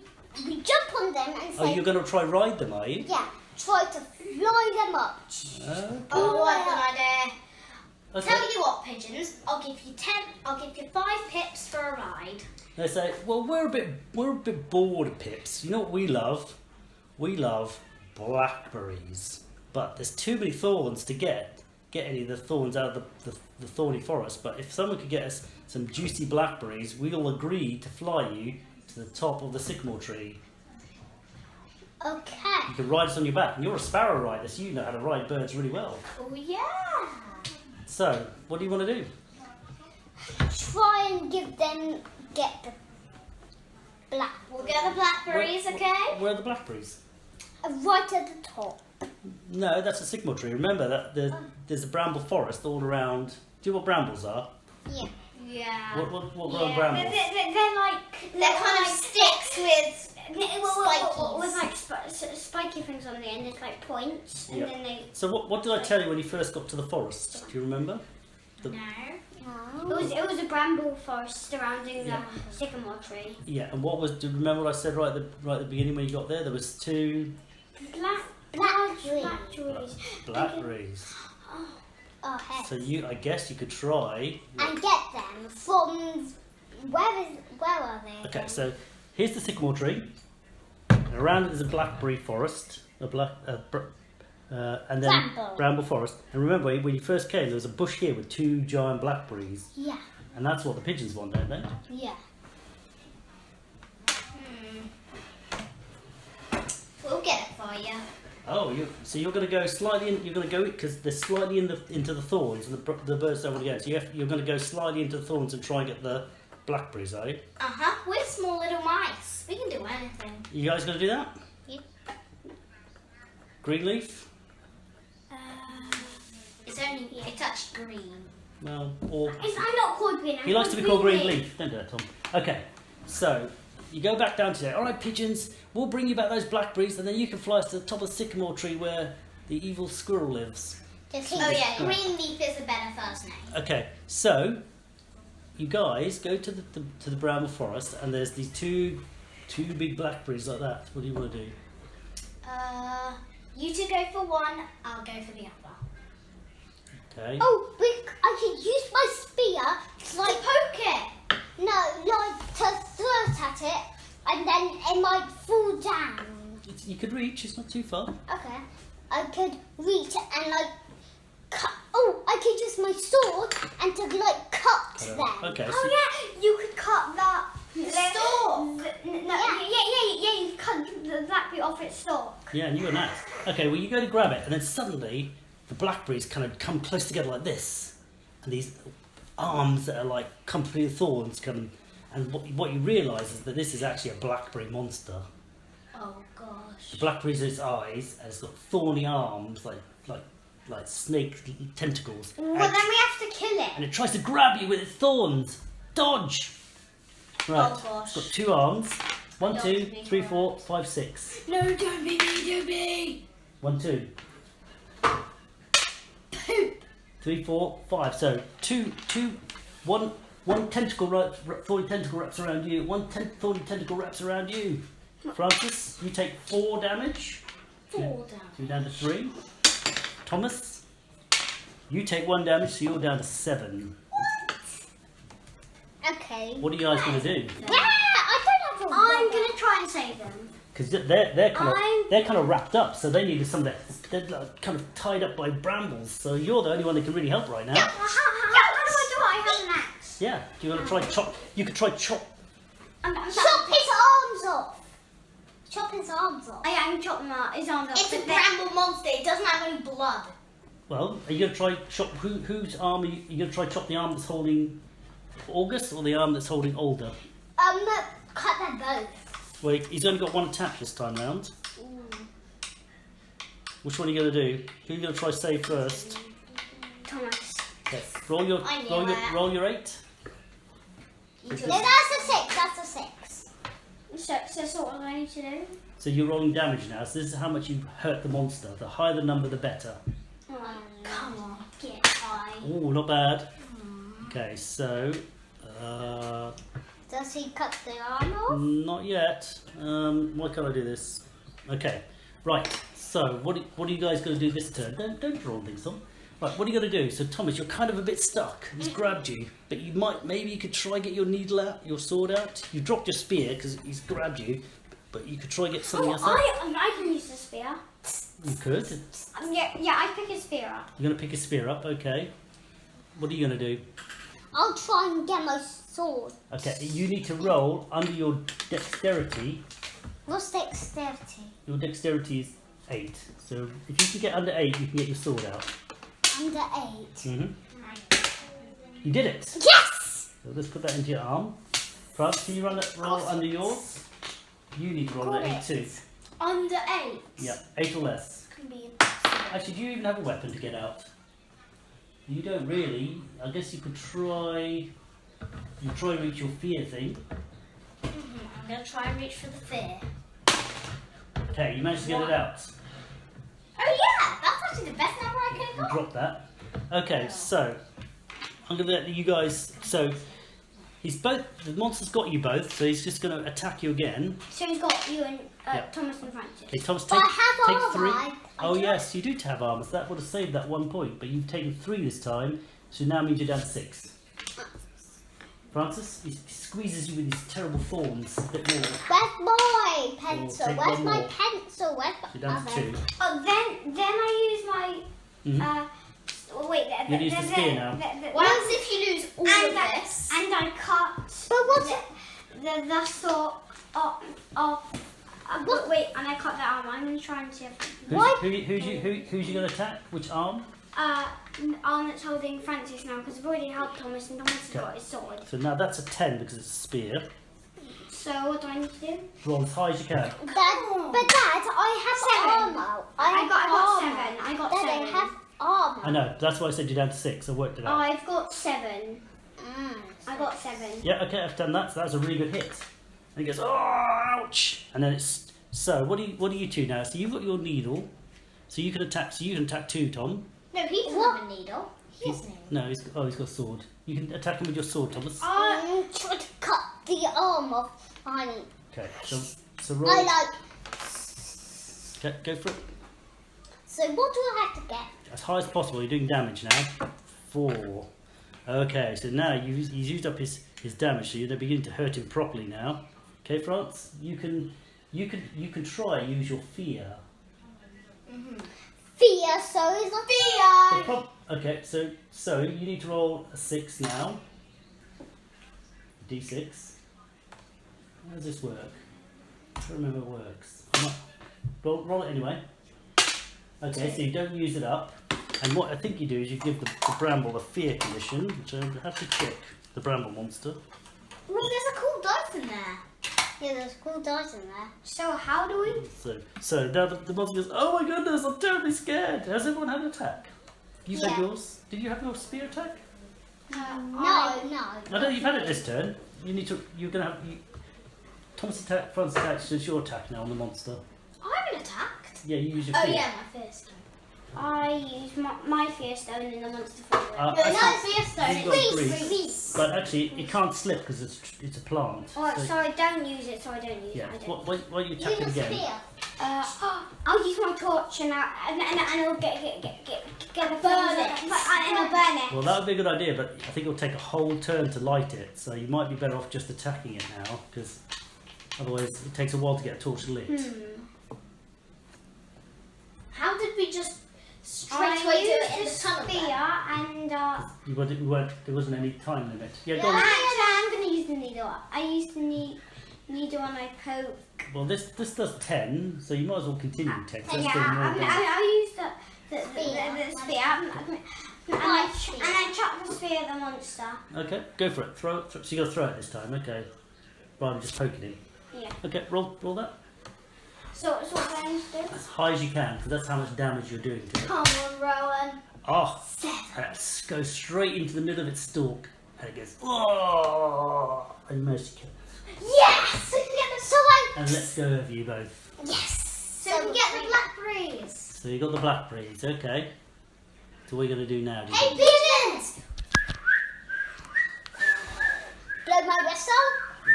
Speaker 2: jump on them and say,
Speaker 1: Oh, you're going to try ride them, are you?
Speaker 2: yeah, try to fly them up.
Speaker 1: Okay.
Speaker 3: Oh, I've got an idea.
Speaker 1: Okay.
Speaker 3: Tell you what, pigeons. I'll give you 5 pips for a ride.
Speaker 1: They say, well, we're a bit bored of pips. You know what we love? We love blackberries. But there's too many thorns to get any of the thorns out of the thorny forest. But if someone could get us some juicy blackberries, we'll agree to fly you to the top of the sycamore tree.
Speaker 2: Okay.
Speaker 1: You can ride us on your back. And you're a sparrow rider, so you know how to ride birds really well.
Speaker 3: Oh yeah.
Speaker 1: So, what do you want to do?
Speaker 2: Try and get the black.
Speaker 3: We'll get the blackberries, okay?
Speaker 1: Where are the blackberries?
Speaker 2: Right at the top.
Speaker 1: No, that's a sycamore tree. Remember that there's a bramble forest all around. Do you know what brambles are?
Speaker 2: Yeah.
Speaker 3: Yeah.
Speaker 1: What grow brambles?
Speaker 4: They're like...
Speaker 3: They're kind of sticks with
Speaker 4: With like spiky things on the end, it's like points, and
Speaker 1: Yeah.
Speaker 4: then they...
Speaker 1: So what did I tell you when you first got to the forest? Do you remember?
Speaker 3: No.
Speaker 4: It was a bramble forest surrounding
Speaker 1: Yeah.
Speaker 4: the sycamore tree.
Speaker 1: Yeah, and do you remember what I said right at the beginning when you got there? There was 2
Speaker 2: Blackberries.
Speaker 1: blackberries.
Speaker 2: Oh, heck.
Speaker 1: So I guess you could try.
Speaker 2: And get them from where are they?
Speaker 1: Okay, so here's the sycamore tree. And around it is a blackberry forest, and then bramble forest. And remember, when you first came, there was a bush here with 2 giant blackberries,
Speaker 2: Yeah.
Speaker 1: and that's what the pigeons want, don't they?
Speaker 2: Yeah.
Speaker 3: We'll get it for you.
Speaker 1: Oh, so you're going to go slightly in. You're going to go because they're slightly into the thorns, and the birds don't want to go. So you're going to go slightly into the thorns and try and get the blackberries, are you?
Speaker 3: We're small little mice. We can do anything.
Speaker 1: You guys going to do that?
Speaker 2: Yeah.
Speaker 1: Green leaf?
Speaker 3: It's only a touch green.
Speaker 1: Well, or
Speaker 4: I'm not called green.
Speaker 1: he likes to be called green leaf. Don't do that, Tom. Okay, so you go back down to there. All right, pigeons. We'll bring you back those blackberries, and then you can fly us to the top of the sycamore tree where the evil squirrel lives.
Speaker 3: Oh yeah, green leaf is a better first name.
Speaker 1: Okay, so you guys go to the bramble forest, and there's these two big blackberries like that. What do you want to do?
Speaker 3: You 2 go for one. I'll go for the other.
Speaker 1: Okay.
Speaker 2: Oh, I can use my spear to
Speaker 3: Poke it.
Speaker 2: No, to throw it at it, and then it might fall down.
Speaker 1: You could reach. It's not too far.
Speaker 2: Okay. I could reach and cut. Oh, I could use my sword and to cut them.
Speaker 1: Okay. So
Speaker 4: Oh yeah, you could cut that
Speaker 3: Stalk.
Speaker 4: Yeah, you could cut the blackberry off its stalk.
Speaker 1: yeah, and you and that. Okay. Well, you go to grab it, and then suddenly the blackberries kind of come close together like this, and these arms that are like come through the thorns come. And what you realise is that this is actually a blackberry monster.
Speaker 3: Oh gosh.
Speaker 1: The blackberry's its eyes, and it's got thorny arms like snake tentacles.
Speaker 4: Well, then we have to kill it.
Speaker 1: And it tries to grab you with its thorns. Dodge! Right.
Speaker 3: Oh gosh.
Speaker 1: It's got 2 arms, 1, 2, 3, 4, 5, 6.
Speaker 3: No, don't be me, don't be.
Speaker 1: 1, 2. 3, 4, 5. So 1 tentacle thorny tentacle wraps around you. 1 thorny tentacle wraps around you. Francis, you take 4 damage.
Speaker 3: 4 damage.
Speaker 1: So you're down to 3. Thomas, you take 1 damage, so you're down to 7.
Speaker 2: Okay.
Speaker 1: What are you guys going to do?
Speaker 2: Yeah, I don't have a
Speaker 4: I'm gonna try and save them.
Speaker 1: Because they're kind of wrapped up, so they need something. They're like kind of tied up by brambles. So you're the only one that can really help right now.
Speaker 4: How do I do it? I have an axe.
Speaker 1: Yeah. Do you want to try chop? You could try chop.
Speaker 4: I'm
Speaker 2: Chop his arms off. Chop his arms off.
Speaker 4: I am chopping his arms off.
Speaker 3: It's a bramble monster. It doesn't have any blood.
Speaker 1: Well, are you going to try chop? Whose arm are you going to try chop? The arm that's holding August or the arm that's holding Alder?
Speaker 2: Cut them both.
Speaker 1: Wait, he's only got 1 attack this time round. Which one are you going to do? Who are you going to try save first?
Speaker 4: Thomas.
Speaker 1: Okay. Roll your 8.
Speaker 2: Yeah, that's a 6. That's a 6.
Speaker 4: So what do I need to do?
Speaker 1: So you're rolling damage now. So this is how much you hurt the monster. The higher the number, the better.
Speaker 4: Come on, get high.
Speaker 1: Oh, not bad. Okay, so
Speaker 2: Does he cut the arm off?
Speaker 1: not yet. Why can't I do this? Okay, right. So what are you guys going to do this turn? Don't draw things on. Right, what are you going to do? So Thomas, you're kind of a bit stuck. He's grabbed you, but maybe you could try get your needle out, your sword out. You dropped your spear because he's grabbed you, but you could try get something else out.
Speaker 4: I can use the spear.
Speaker 1: You could.
Speaker 4: Yeah, I pick a spear up.
Speaker 1: You're going to pick a spear up. Okay. What are you going to do?
Speaker 2: I'll try and get my sword.
Speaker 1: Okay, you need to roll under your dexterity.
Speaker 2: What's dexterity?
Speaker 1: Your dexterity is 8. So if you can get under 8, you can get your sword out.
Speaker 2: Under 8.
Speaker 1: You did it.
Speaker 2: Yes!
Speaker 1: So let's put that into your arm. France, can you roll under yours? You need to roll under 8 too.
Speaker 3: Under 8.
Speaker 1: Yeah, 8 or less.
Speaker 3: Can be impossible.
Speaker 1: Actually, do you even have a weapon to get out? You don't really. I guess you could try. You try and reach your fear thing.
Speaker 3: I'm going to try and reach for the fear.
Speaker 1: Okay, you managed to get it out.
Speaker 3: Oh yeah, that's actually the best number I could have
Speaker 1: You
Speaker 3: got.
Speaker 1: drop that. Okay, so I'm gonna let you guys. So the monster's got you both, so he's just gonna attack you again.
Speaker 4: So he's got you and
Speaker 1: Yep.
Speaker 4: Thomas and Francis.
Speaker 1: Okay, Thomas,
Speaker 2: But I have
Speaker 1: take 3.
Speaker 2: armor.
Speaker 1: Oh yes, you do have armor. So that would have saved that 1 point, but you've taken 3 this time, so now means you're down to 6. Francis, he squeezes you with these terrible thorns a bit more.
Speaker 2: Where's my pencil?
Speaker 1: take
Speaker 2: Where's
Speaker 1: one
Speaker 2: my
Speaker 1: more.
Speaker 2: pencil? Where's my
Speaker 1: You're down to 2.
Speaker 4: Then I use my wait.
Speaker 1: You use the spear now.
Speaker 3: What happens if you lose all of this?
Speaker 4: And I cut
Speaker 2: But what's
Speaker 4: the sword wait, and I cut that arm. I'm gonna try and see if
Speaker 1: Who's you gonna attack? Which arm?
Speaker 4: arm that's holding Francis now because I've already helped Thomas and Thomas has got his sword.
Speaker 1: So now that's a 10 because it's a spear.
Speaker 4: So what do I need to do?
Speaker 1: Roll as high as you can.
Speaker 2: Dad, but Dad, I have
Speaker 4: 7.
Speaker 2: armor.
Speaker 4: I got
Speaker 2: armor.
Speaker 4: 7. I got
Speaker 2: Dad,
Speaker 4: 7.
Speaker 2: I have armor.
Speaker 1: I know, that's why I said you're down to 6. I worked it out.
Speaker 4: I've got 7. I got 7.
Speaker 1: Yeah, okay, I've done that. So that's a really good hit. And he goes, oh, ouch! And then it's so. What do you two now? So you've got your needle, so you can attack. So you can attack 2, Tom.
Speaker 3: No, he doesn't have a needle. He has a needle.
Speaker 1: No, he's got a sword. You can attack him with your sword, Thomas.
Speaker 2: I'm trying to cut the arm off.
Speaker 1: Okay, so roll.
Speaker 2: I like.
Speaker 1: Okay, go for it.
Speaker 2: So what do I have to get?
Speaker 1: As high as possible. You're doing damage now. 4. Okay, so now he's used up his damage, so you're beginning to hurt him properly now. Okay, France, you can try and use your fear.
Speaker 2: Fear, so is a fear.
Speaker 1: Okay, so you need to roll a 6 now. D6. How does this work? I don't remember how it works. Roll it anyway. Okay, so you don't use it up. And what I think you do is you give the Bramble the fear condition, which I have to check. The Bramble monster.
Speaker 3: Well, there's a cool dice in there.
Speaker 2: Yeah, there's cool dice in there.
Speaker 3: So how do we?
Speaker 1: So now the monster goes, oh my goodness, I'm terribly scared. Has everyone had an attack? You had yours? Did you have your spear attack?
Speaker 2: No.
Speaker 1: I know you've had it this turn. You're gonna have. Thomas attack, front attack, so it's your attack now on the monster.
Speaker 3: I haven't attacked.
Speaker 1: Yeah, you use your
Speaker 3: Oh
Speaker 1: fear.
Speaker 3: yeah, my first time.
Speaker 4: I use my fear stone and the monster follow it.
Speaker 1: Uh,
Speaker 3: No,
Speaker 1: actually,
Speaker 3: not first stone.
Speaker 1: you've got
Speaker 3: It's
Speaker 1: grease. But actually, it can't slip because it's a plant.
Speaker 4: Oh,
Speaker 1: So-
Speaker 4: so I don't use it, so I don't use
Speaker 1: yeah.
Speaker 4: it. I don't.
Speaker 1: Why are you attacking
Speaker 2: Use a
Speaker 1: again?
Speaker 2: spear.
Speaker 4: I'll use my torch and I'll get the
Speaker 3: Burn
Speaker 4: flames
Speaker 3: it.
Speaker 4: and I'll burn it.
Speaker 1: Well, that would be a good idea, but I think it'll take a whole turn to light it. So you might be better off just attacking it now, because otherwise it takes a while to get a torch lit.
Speaker 3: How did we just straight
Speaker 4: I
Speaker 3: away do
Speaker 4: used
Speaker 3: it in
Speaker 4: the
Speaker 3: the tunnel?
Speaker 4: spear
Speaker 3: then?
Speaker 4: and
Speaker 1: There wasn't any time limit. Yeah, go on.
Speaker 4: actually I'm going to use the needle. I used the needle and I poke.
Speaker 1: Well, this does 10, so you might as well continue 10. So
Speaker 4: Yeah,
Speaker 1: that's doing more damage.
Speaker 4: I'll use the spear and I chop the spear at the monster.
Speaker 1: Okay, go for it. Throw it. So you got to throw it this time. Okay, rather than just poking him.
Speaker 4: Yeah.
Speaker 1: Okay, roll that
Speaker 4: So what do I need to do?
Speaker 1: as high as you can, because that's how much damage you're doing to it.
Speaker 3: Come on, Rowan.
Speaker 1: Oh, that goes straight into the middle of its stalk, and it goes oh, and mercy kill.
Speaker 2: Yes! So I...
Speaker 1: And let's go over you both.
Speaker 2: Yes!
Speaker 3: So we get the blackberries.
Speaker 1: So you got the blackberries. Okay. So what are you going to do now? Do you
Speaker 2: Hey,
Speaker 1: think?
Speaker 2: pigeons! Blow my whistle.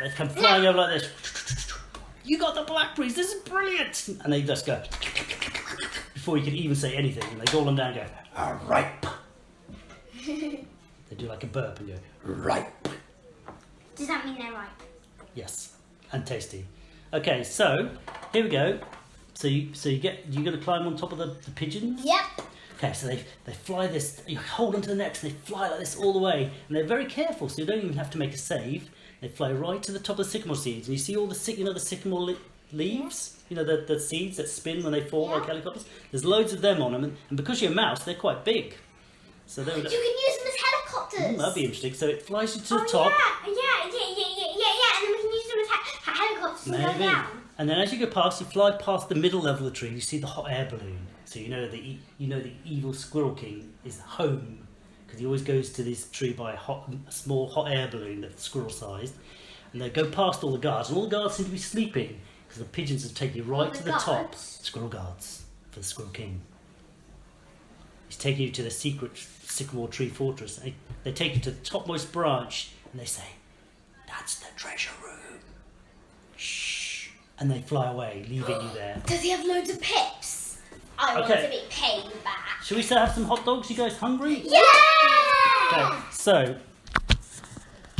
Speaker 1: They come flying over like this. You got the blackberries. This is brilliant. And they just go before you can even say anything. And they gobble them down and go ripe. They do like a burp and go ripe.
Speaker 4: Does that mean they're ripe?
Speaker 1: Yes, and tasty. Okay, so here we go. So you're gonna climb on top of the pigeons.
Speaker 2: Yep.
Speaker 1: Okay, so they fly this. You hold onto the necks. And they fly like this all the way, and they're very careful. So you don't even have to make a save. They fly right to the top of the sycamore seeds, and you see all the the sycamore leaves. You know the seeds that spin when they fall like helicopters. There's loads of them on them, and because you're a mouse, they're quite big. So they would.
Speaker 2: You can use them as helicopters.
Speaker 1: That'd be interesting. So it flies you to the top.
Speaker 4: Yeah. And then we can use them as helicopters and go
Speaker 1: Maybe.
Speaker 4: down.
Speaker 1: And then as you go past, you fly past the middle level of the tree. You see the hot air balloon. So you know the evil Squirrel King is home because he always goes to this tree by a small hot air balloon that's squirrel sized. And they go past all the guards, and all the guards seem to be sleeping because the pigeons have taken you right to the top. Squirrel guards for the Squirrel King. He's taking you to the secret Sycamore Tree Fortress. They take you to the topmost branch, and they say, "That's the treasure room." Shh. And they fly away, leaving you there.
Speaker 3: Does he have loads of pips? I want
Speaker 1: Okay.
Speaker 3: to be paid back.
Speaker 1: Shall we still have some hot dogs? You guys hungry?
Speaker 2: Yeah!
Speaker 1: Okay, so